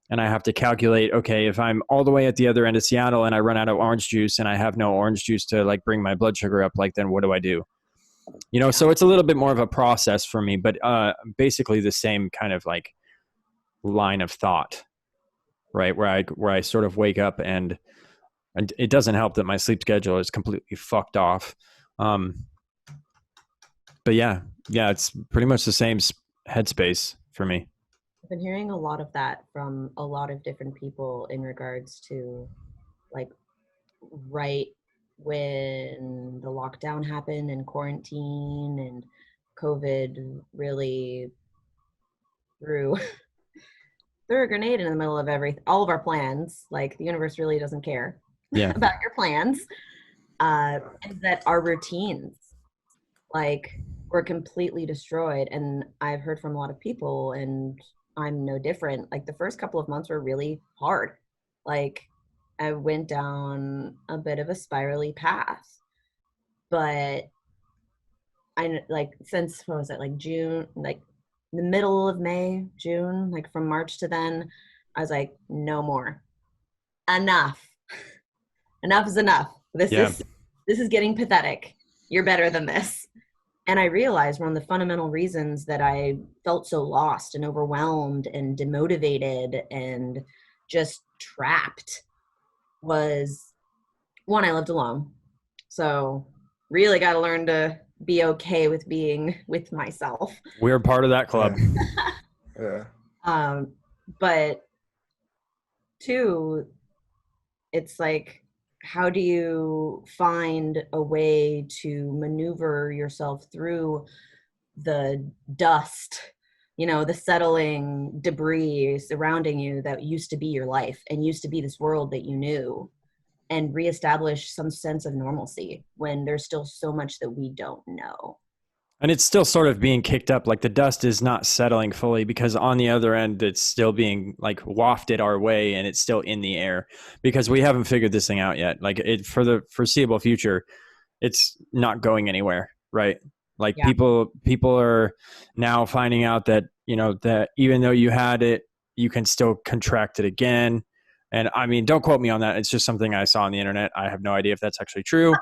And I have to calculate, okay, if I'm all the way at the other end of Seattle and I run out of orange juice and I have no orange juice to like bring my blood sugar up, like, then what do I do? So it's a little bit more of a process for me, but basically the same kind of like line of thought, right? Where I sort of wake up and it doesn't help that my sleep schedule is completely fucked off. But yeah, it's pretty much the same headspace for me. I've been hearing a lot of that from a lot of different people in regards to, like, right when the lockdown happened and quarantine and COVID really threw a grenade in the middle of all of our plans. Like, the universe really doesn't care about your plans. Is that our routines, like, were completely destroyed. And I've heard from a lot of people, and I'm no different. Like the first couple of months were really hard. Like I went down a bit of a spirally path, but like since what was it, like June, like the middle of May, June, like from March to then, I was like, no more, enough, enough is enough. Yeah. This is getting pathetic. You're better than this. And I realized one of the fundamental reasons that I felt so lost and overwhelmed and demotivated and just trapped was, one, I lived alone. So really got to learn to be okay with being with myself. We're part of that club. Yeah. But two, it's like, how do you find a way to maneuver yourself through the dust, the settling debris surrounding you that used to be your life and used to be this world that you knew, and reestablish some sense of normalcy when there's still so much that we don't know? And it's still sort of being kicked up. Like the dust is not settling fully because on the other end, it's still being like wafted our way and it's still in the air because we haven't figured this thing out yet. Like for the foreseeable future, it's not going anywhere. Right. Like Yeah. people are now finding out that, that even though you had it, you can still contract it again. And I mean, don't quote me on that. It's just something I saw on the internet. I have no idea if that's actually true.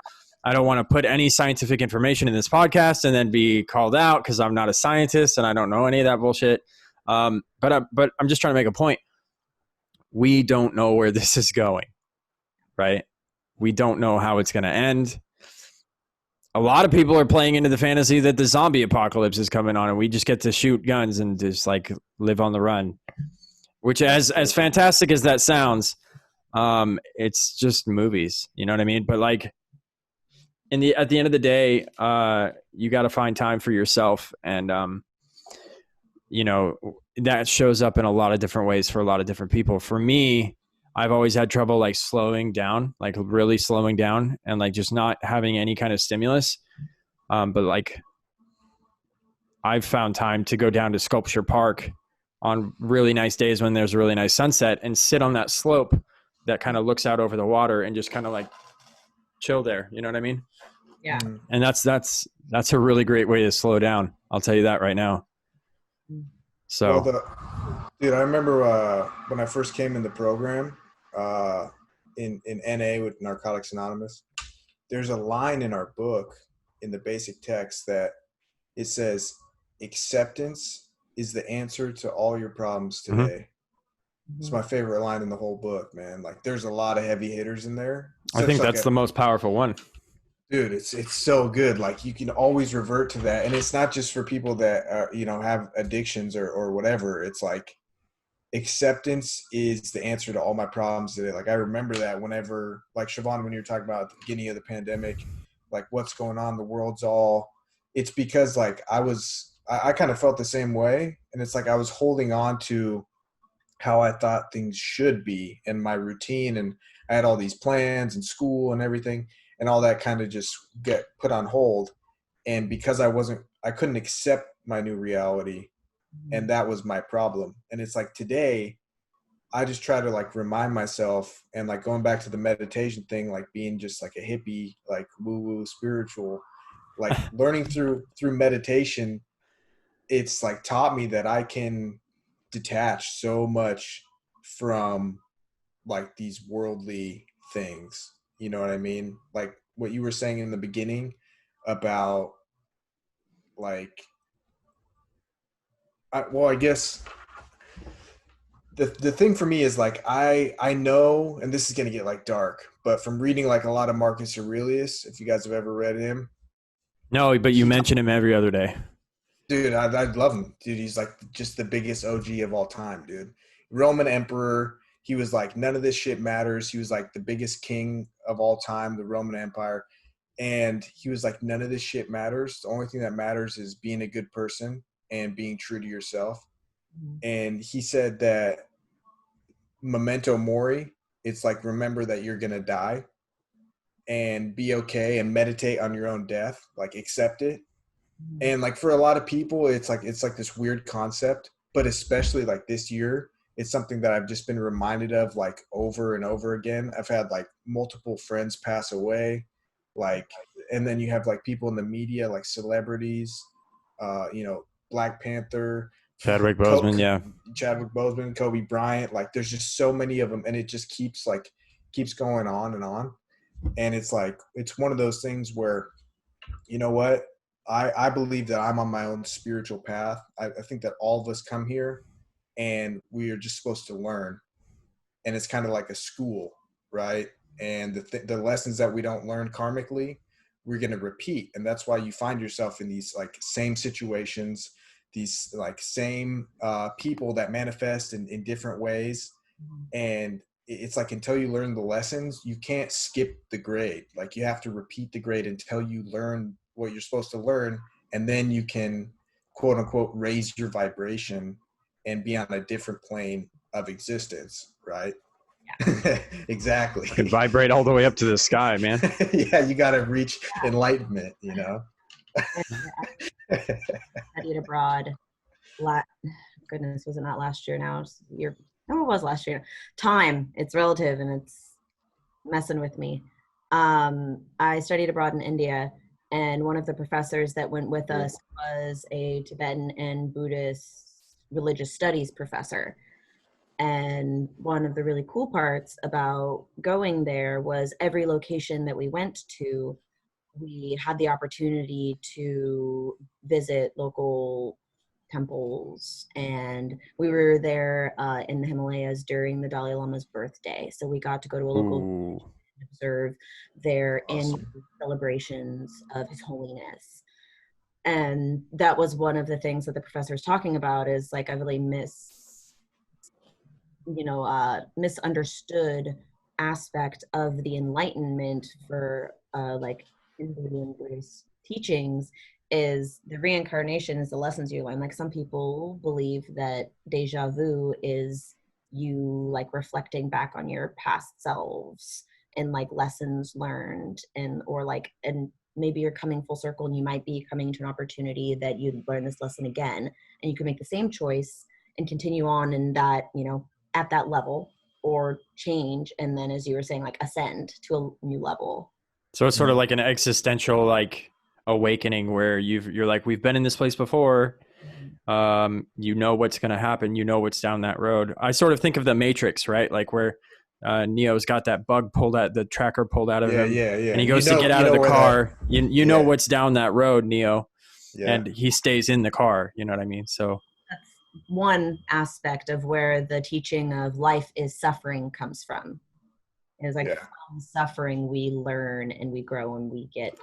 I don't want to put any scientific information in this podcast and then be called out because I'm not a scientist and I don't know any of that bullshit. But I'm just trying to make a point. We don't know where this is going, right? We don't know how it's going to end. A lot of people are playing into the fantasy that the zombie apocalypse is coming on and we just get to shoot guns and just like live on the run, which as fantastic as that sounds, it's just movies, you know what I mean? But like, at the end of the day, you got to find time for yourself, and that shows up in a lot of different ways for a lot of different people. For me, I've always had trouble like slowing down, like really slowing down, and like just not having any kind of stimulus. But like, I've found time to go down to Sculpture Park on really nice days when there's a really nice sunset and sit on that slope that kind of looks out over the water and just kind of like chill there. You know what I mean? Yeah. And that's a really great way to slow down. I'll tell you that right now. So, dude, I remember when I first came in the program in NA with Narcotics Anonymous, there's a line in our book in the basic text that it says, acceptance is the answer to all your problems today. It's my favorite line in the whole book, man. Like there's a lot of heavy hitters in there. I think that's the most powerful one. Dude, it's so good. Like you can always revert to that. And it's not just for people that are, have addictions or whatever. It's like acceptance is the answer to all my problems today. Like I remember that whenever, like Siobhan, when you were talking about at the beginning of the pandemic, like what's going on, the world's it's because like I kind of felt the same way. And it's like I was holding on to how I thought things should be and my routine. And I had all these plans and school and everything. And all that kind of just get put on hold. And because I couldn't accept my new reality. And that was my problem. And it's like today, I just try to like remind myself and like going back to the meditation thing, like being just like a hippie, like woo-woo spiritual, like learning through meditation, it's like taught me that I can detach so much from like these worldly things. You know what I mean? Like what you were saying in the beginning about like, I guess the thing for me is like, I know, and this is going to get like dark, but from reading like a lot of Marcus Aurelius, if you guys have ever read him. No, but you mention him every other day. Dude, I love him. Dude, he's like just the biggest OG of all time, dude. Roman emperor. He was like, none of this shit matters. He was like the biggest king of all time, the Roman Empire. And he was like, none of this shit matters. The only thing that matters is being a good person and being true to yourself. And he said that memento mori, it's like, remember that you're going to die and be okay and meditate on your own death, like accept it. And like for a lot of people, it's like this weird concept but especially like this year, it's something that I've just been reminded of like over and over again. I've had like multiple friends pass away, like, and then you have like people in the media, like celebrities, you know, Black Panther, Chadwick Co- Boseman, yeah. Chadwick Boseman, Kobe Bryant. Like, there's just so many of them, and it just keeps going on and on. And it's like, it's one of those things where, you know what, I believe that I'm on my own spiritual path. I think that all of us come here and we are just supposed to learn, and it's kind of like a school, right? And the lessons that we don't learn karmically, we're going to repeat, and that's why you find yourself in these like same situations, these like same people that manifest in different ways. And it's like, until you learn the lessons, you can't skip the grade. Like, you have to repeat the grade until you learn what you're supposed to learn, and then you can, quote unquote, raise your vibration and be on a different plane of existence, right? Exactly. You can vibrate all the way up to the sky, man. Yeah, you got to reach enlightenment, you know. And I studied abroad. Goodness, was it not last year? Now it's year. No, it was last year. Time, it's relative, and it's messing with me. I studied abroad in India, and one of the professors that went with us was a Tibetan and Buddhist religious studies professor. And one of the really cool parts about going there was every location that we went to, we had the opportunity to visit local temples. And we were there in the Himalayas during the Dalai Lama's birthday. So we got to go to a local Ooh. and observe their annual Awesome. celebrations of His Holiness. And that was one of the things that the professor was talking about, is like, I really misunderstood aspect of the enlightenment for like Hindu and Buddhist teachings, is the reincarnation is the lessons you learn. Like, some people believe that deja vu is you like reflecting back on your past selves and like lessons learned, and maybe you're coming full circle, and you might be coming to an opportunity that you learn this lesson again, and you can make the same choice and continue on in that, at that level, or change, and then, as you were saying, like ascend to a new level. So it's sort of like an existential like awakening where you're like, we've been in this place before. You know what's going to happen. You know what's down that road. I sort of think of the Matrix, right? Like where Neo's got that the tracker pulled out of him, Yeah. and he goes to get out of the car. You know what's down that road, Neo, Yeah. and he stays in the car. You know what I mean? So That's one aspect of where the teaching of life is suffering comes from. It's like, from suffering we learn and we grow and we get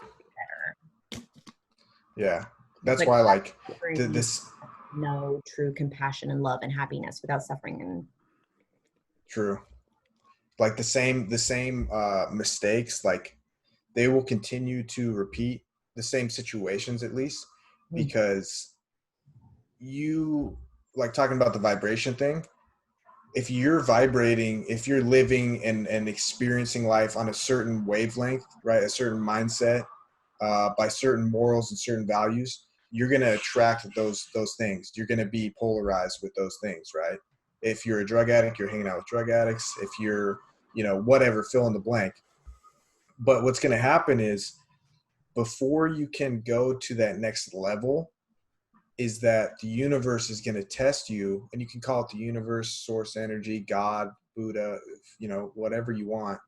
better. Yeah. That's like, why, like, suffering, this. no true compassion and love and happiness without suffering. And True. Like the same mistakes, like, they will continue to repeat the same situations, at least, because you, like, talking about the vibration thing, if you're vibrating, if you're living and experiencing life on a certain wavelength, right, a certain mindset, by certain morals and certain values, you're going to attract those things. You're going to be polarized with those things, right? If you're a drug addict, you're hanging out with drug addicts. If you're, whatever, fill in the blank. But what's going to happen is, before you can go to that next level, is that the universe is going to test you, and you can call it the universe, source energy, God, Buddha, whatever you want.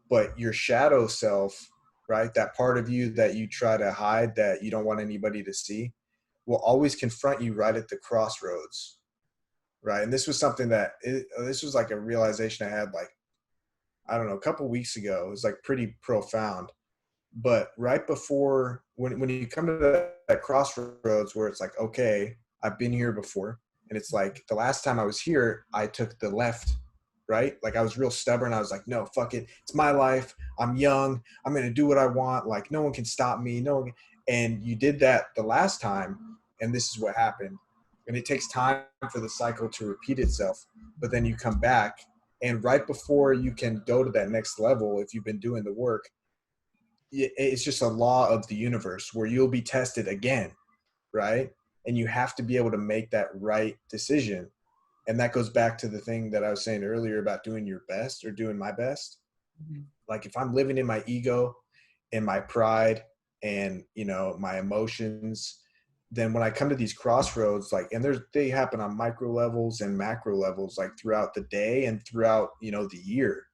But your shadow self, right, that part of you that you try to hide, that you don't want anybody to see, will always confront you right at the crossroads, right? And this was something this was like a realization I had, like, I don't know, a couple weeks ago. It was like pretty profound. But right before, when you come to that crossroads where it's like, okay, I've been here before, and it's like, the last time I was here, I took the left, right? Like, I was real stubborn. I was like, no, fuck it. It's my life. I'm young. I'm going to do what I want. Like, no one can stop me. And you did that the last time, and this is what happened. And it takes time for the cycle to repeat itself. But then you come back, and right before you can go to that next level, if you've been doing the work, it's just a law of the universe where you'll be tested again, right? and you have to be able to make that right decision. And that goes back to the thing that I was saying earlier about doing your best or doing my best. Mhm. Like if I'm living in my ego and my pride and, you know, my emotions, then when I come to these crossroads, like, and they happen on micro levels and macro levels, like throughout the day and throughout, you know, the year.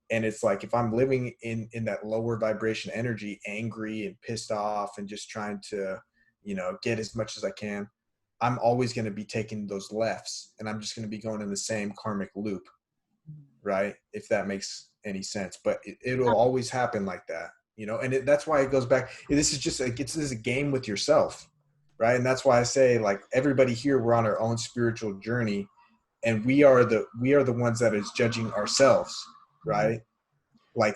And it's like, if I'm living in that lower vibration energy, angry and pissed off and just trying to, you know, get as much as I can, I'm always going to be taking those lefts, and I'm just going to be going in the same karmic loop. Right. If that makes any sense, but it'll always happen like that, you know, and that's why it goes back. This is just this is a game with yourself. Right. And that's why I say, like, everybody here, we're on our own spiritual journey, and we are the ones that is judging ourselves. Right. Like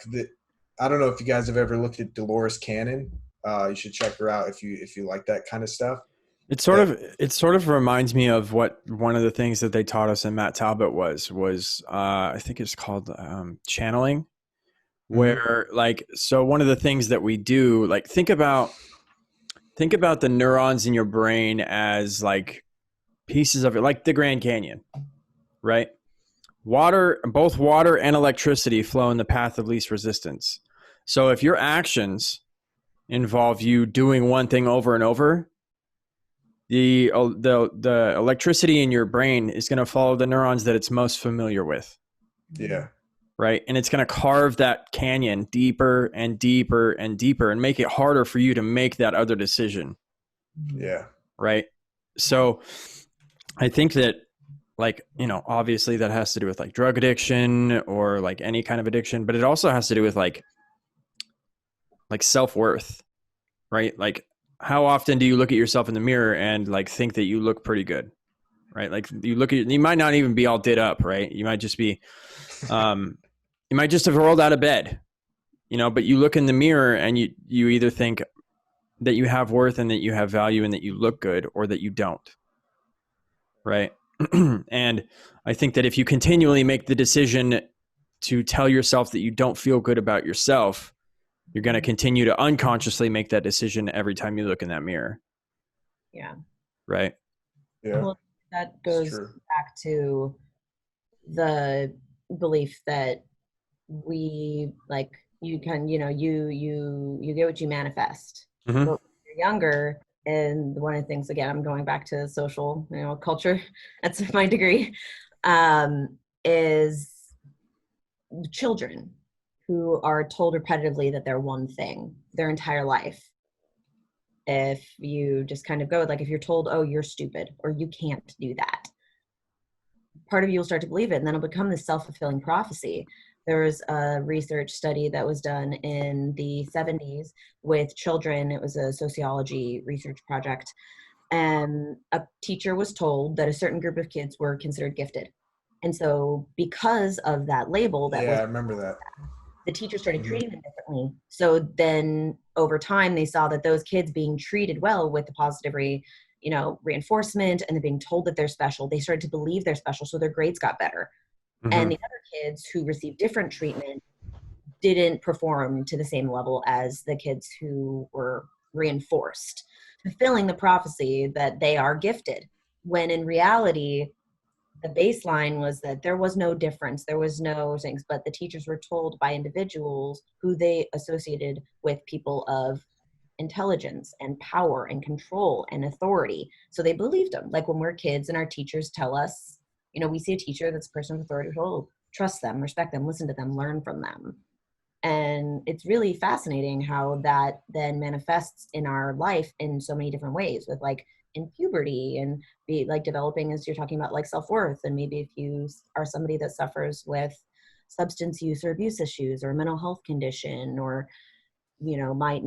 I don't know if you guys have ever looked at Dolores Cannon. You should check her out if you like that kind of stuff. It sort of reminds me of what one of the things that they taught us in Matt Talbot was I think it's called channeling, where like, so one of the things that we do, like, think about the neurons in your brain as like pieces of it, like the Grand Canyon, right? Both water and electricity flow in the path of least resistance. So if your actions involve you doing one thing over and over, the electricity in your brain is going to follow the neurons that it's most familiar with. Yeah. Right. And it's going to carve that canyon deeper and deeper and deeper and make it harder for you to make that other decision. Yeah. Right. So I think that, like, you know, obviously that has to do with like drug addiction or like any kind of addiction, but it also has to do with like self-worth, right? Like, how often do you look at yourself in the mirror and like think that you look pretty good, right? Like you might not even be all did up, right? You might just be, you might just have rolled out of bed, you know, but you look in the mirror and you either think that you have worth and that you have value and that you look good, or that you don't, right? And I think that if you continually make the decision to tell yourself that you don't feel good about yourself, you're going to continue to unconsciously make that decision every time you look in that mirror. Yeah. Right. Yeah. Well, that goes back to the belief that we, like, you can, you know, you get what you manifest. Mm-hmm. But when you're younger, and one of the things, again, I'm going back to social, you know, culture, that's my degree, is children who are told repetitively that they're one thing their entire life. If you just kind of go, like, if you're told, oh, you're stupid, or you can't do that, part of you will start to believe it, and then it'll become this self-fulfilling prophecy. There was a research study that was done in the 70s with children. It was a sociology research project, and a teacher was told that a certain group of kids were considered gifted. And so because of that label that was, I remember that, the teacher started treating them differently. So then over time, they saw that those kids being treated well with the positive reinforcement, and they're being told that they're special, they started to believe they're special, so their grades got better. Mm-hmm. And the other kids who received different treatment didn't perform to the same level as the kids who were reinforced, fulfilling the prophecy that they are gifted, when in reality, the baseline was that there was no difference. There was no things, but the teachers were told by individuals who they associated with people of intelligence and power and control and authority. So they believed them. Like when we're kids and our teachers tell us, you know, we see a teacher that's a person of authority, oh, trust them, respect them, listen to them, learn from them. And it's really fascinating how that then manifests in our life in so many different ways, with like in puberty and be like developing, as you're talking about, like self-worth. And maybe if you are somebody that suffers with substance use or abuse issues or mental health condition, or, you know, might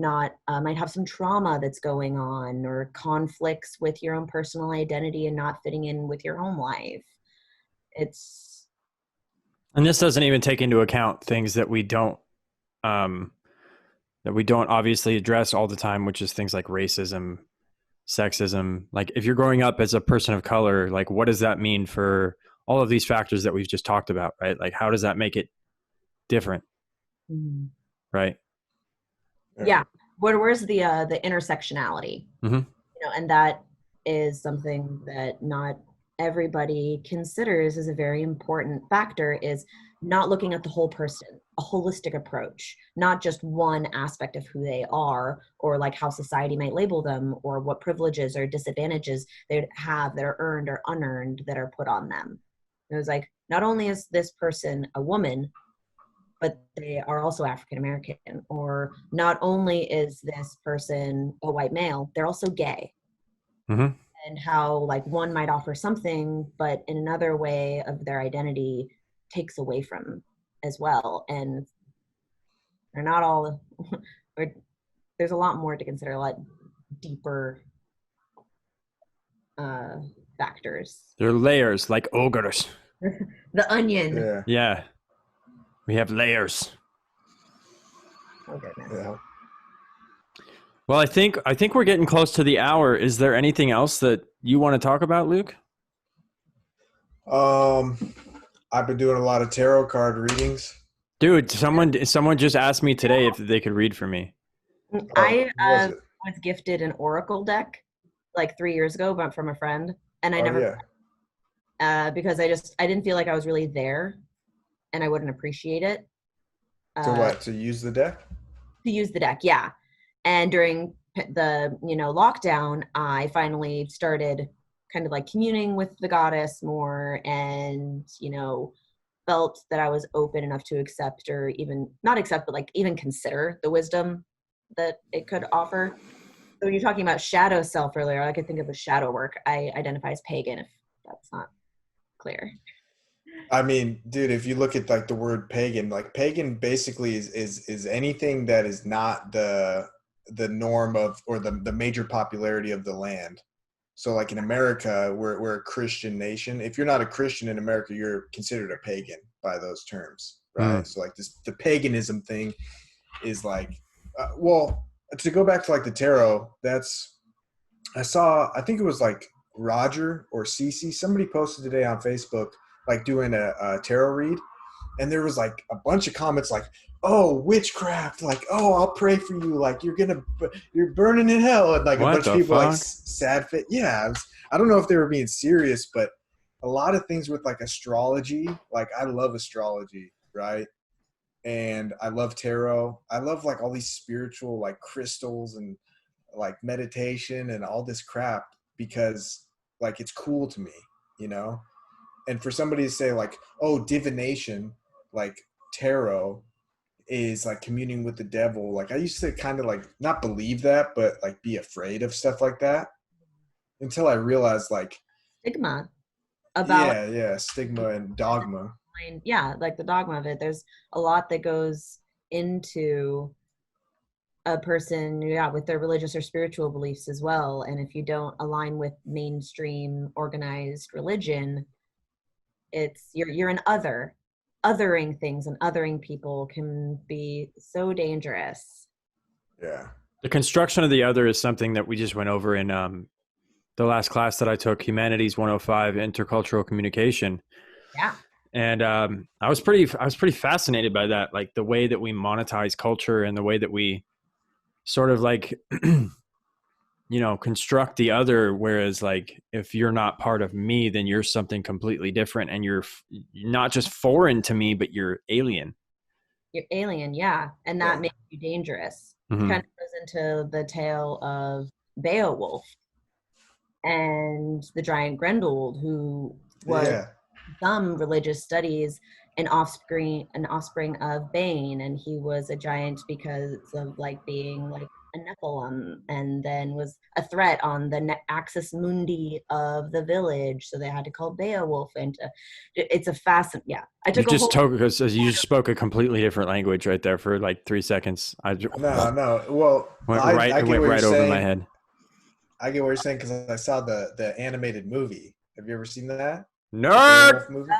have some trauma that's going on, or conflicts with your own personal identity and not fitting in with your home life. And this doesn't even take into account things that we don't obviously address all the time, which is things like racism, sexism. Like if you're growing up as a person of color, like what does that mean for all of these factors that we've just talked about, right? Like how does that make it different? Mm-hmm. Right. Yeah. Where's the intersectionality? Mm-hmm. You know, and that is something that not everybody considers as a very important factor, is not looking at the whole person, a holistic approach, not just one aspect of who they are, or like how society might label them, or what privileges or disadvantages they have that are earned or unearned that are put on them. It was like, not only is this person a woman, but they are also African American, or not only is this person a white male, they're also gay. Mm-hmm. And how like one might offer something, but in another way of their identity takes away from as well. And they're not all, or there's a lot more to consider, a lot deeper factors. They're layers like ogres. The onion. Yeah. Yeah. We have layers. Oh goodness. Yeah. Well, I think we're getting close to the hour. Is there anything else that you want to talk about, Luke? I've been doing a lot of tarot card readings. Dude, someone just asked me today if they could read for me. I who was it? was gifted an oracle deck like 3 years ago, but from a friend, and I never because I didn't feel like I was really there, and I wouldn't appreciate it. To what? To use the deck? To use the deck, yeah. And during the lockdown, I finally started kind of like communing with the goddess more, and felt that I was open enough to accept, or even not accept, but like even consider the wisdom that it could offer. So when you're talking about shadow self earlier, I could think of the shadow work. I identify as pagan, if that's not clear. I mean, dude, if you look at like the word pagan, like pagan basically is anything that is not the norm of, or the major popularity of the land. So like in America, we're a Christian nation. If you're not a Christian in America, you're considered a pagan by those terms, right? So like the paganism thing is like, well, to go back to like the tarot, I think it was like Roger or Cece, somebody posted today on Facebook, like doing a tarot read, and there was like a bunch of comments like, oh, witchcraft, like, oh, I'll pray for you, like you're burning in hell, and like What a bunch of the people like fuck? sad fit. Yeah, I don't know if they were being serious, but a lot of things with like astrology, like I love astrology, right? And I love tarot. I love like all these spiritual like crystals and like meditation and all this crap, because like it's cool to me, you know? And for somebody to say like, oh, divination, like tarot is like communing with the devil, like I used to kind of like not believe that, but like be afraid of stuff like that, until I realized like Stigma about stigma and dogma. like the dogma of it. There's a lot that goes into a person, with their religious or spiritual beliefs as well. And if you don't align with mainstream organized religion, it's you're an other. Othering things and othering people can be so dangerous. Yeah. The construction of the other is something that we just went over in the last class that I took, Humanities 105, Intercultural Communication. Yeah. And I was pretty fascinated by that, like the way that we monetize culture and the way that we sort of like construct the other, whereas like if you're not part of me, then you're something completely different, and you're not just foreign to me, but you're alien. You're alien, yeah, and that makes you dangerous. Mm-hmm. It kind of goes into the tale of Beowulf and the giant Grendelwald, who was some religious studies an offspring of Bane, and he was a giant because of like being like a Nephilim, and then was a threat on the axis mundi of the village, so they had to call Beowulf. And it's a fascinating. I took you just spoke a completely different language right there for like 3 seconds. No. Well, it went right over my head. I get what you're saying because I saw the animated movie. Have you ever seen that? Nerd Movie?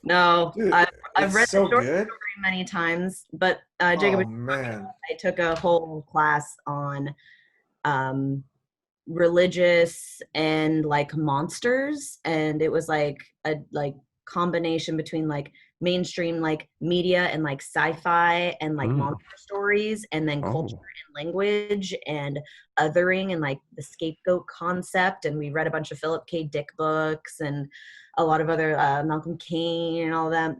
No. Dude, I've read so the short good. story many times, but Jacob, man, I took a whole class on religious and like monsters, and it was like combination between like mainstream like media and like sci-fi and like monster stories, and then culture and language and othering and like the scapegoat concept. And we read a bunch of Philip K. Dick books and a lot of other Malcolm Caine and all that.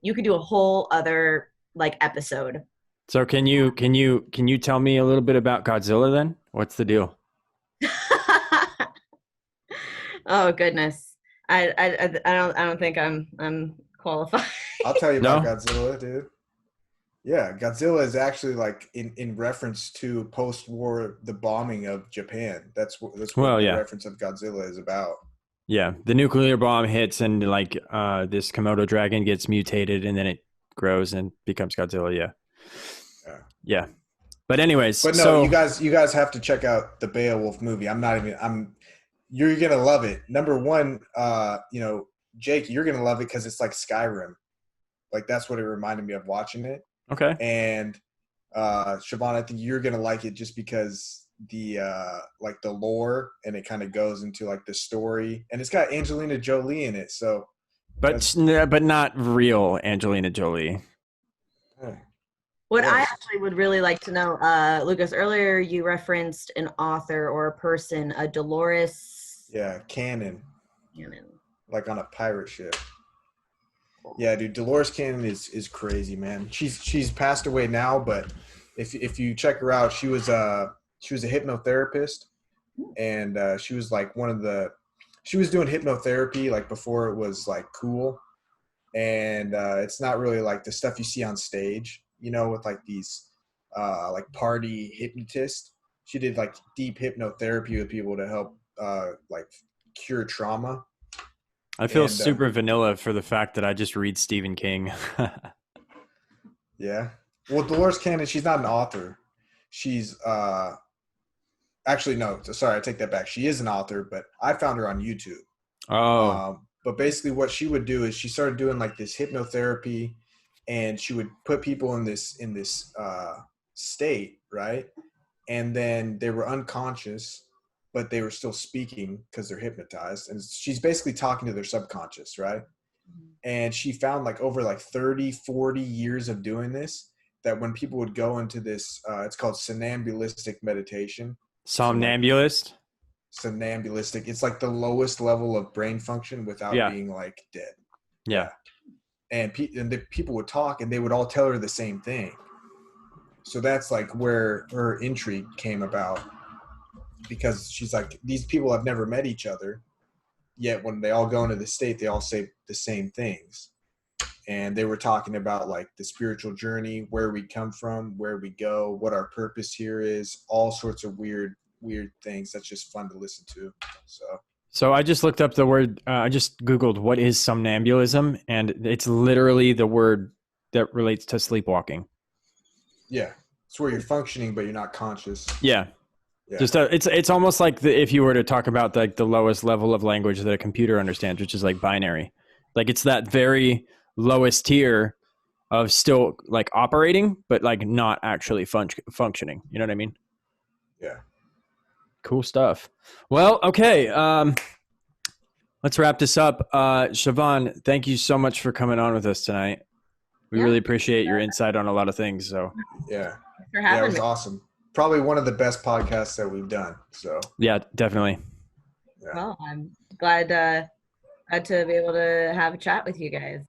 You could do a whole other like episode. So can you tell me a little bit about Godzilla then? What's the deal? Oh goodness. I don't think I'm qualified. I'll tell you about Godzilla, dude. Yeah, Godzilla is actually like in reference to post-war the bombing of Japan. That's what the reference of Godzilla is about. Yeah, the nuclear bomb hits and like this Komodo dragon gets mutated and then it grows and becomes Godzilla. Yeah. But anyways, but no, you guys have to check out the Beowulf movie. You're gonna love it. Number one, Jake, you're gonna love it because it's like Skyrim. Like that's what it reminded me of watching it. Okay. And Siobhan, I think you're gonna like it just because the like the lore, and it kind of goes into like the story, and it's got Angelina Jolie in it. So, but not real Angelina Jolie. What I actually would really like to know, Lucas, earlier you referenced an author or a person, a Dolores. Yeah, Cannon. Like on a pirate ship. Yeah, dude, Dolores Cannon is crazy, man. She's passed away now, but if you check her out, she was a hypnotherapist, and she was like she was doing hypnotherapy like before it was like cool, and it's not really like the stuff you see on stage, with like these like party hypnotists. She did like deep hypnotherapy with people to help like cure trauma. I feel super vanilla for the fact that I just read Stephen King. Yeah. Well, Dolores Cannon, she's not an author. She's actually, no, sorry, I take that back. She is an author, but I found her on YouTube. Oh. But basically what she would do is she started doing like this hypnotherapy, and she would put people in this state, right? And then they were unconscious, but they were still speaking because they're hypnotized. And she's basically talking to their subconscious, right? And she found like over like 30, 40 years of doing this, that when people would go into this, it's called somnambulistic meditation. Somnambulist? Somnambulistic. It's like the lowest level of brain function without being like dead. Yeah. And the people would talk, and they would all tell her the same thing. So that's like where her intrigue came about. Because she's like, these people have never met each other, yet when they all go into the state, they all say the same things. And they were talking about like the spiritual journey, where we come from, where we go, what our purpose here is, all sorts of weird things. That's just fun to listen to. So I just looked up the word, I just Googled what is somnambulism, and it's literally the word that relates to sleepwalking. Yeah. It's where you're functioning, but you're not conscious. Yeah. Just it's almost like if you were to talk about like the lowest level of language that a computer understands, which is like binary. Like it's that very lowest tier of still like operating, but like not actually functioning. You know what I mean? Yeah. Cool stuff. Well, okay. Let's wrap this up. Siobhan, thank you so much for coming on with us tonight. We really appreciate your insight on a lot of things. So yeah, for having it was awesome. Probably one of the best podcasts that we've done. So yeah, definitely. Yeah. Well, I'm glad to be able to have a chat with you guys.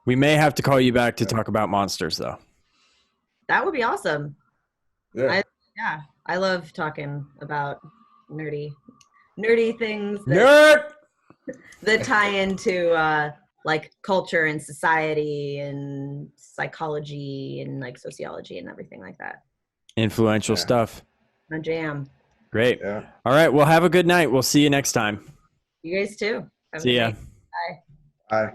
We may have to call you back to talk about monsters, though. That would be awesome. Yeah. I love talking about nerdy things that tie into like culture and society and psychology and like sociology and everything like that. Influential stuff. My jam. Great. Yeah. All right. Well, have a good night. We'll see you next time. You guys too. See ya. Bye. Bye.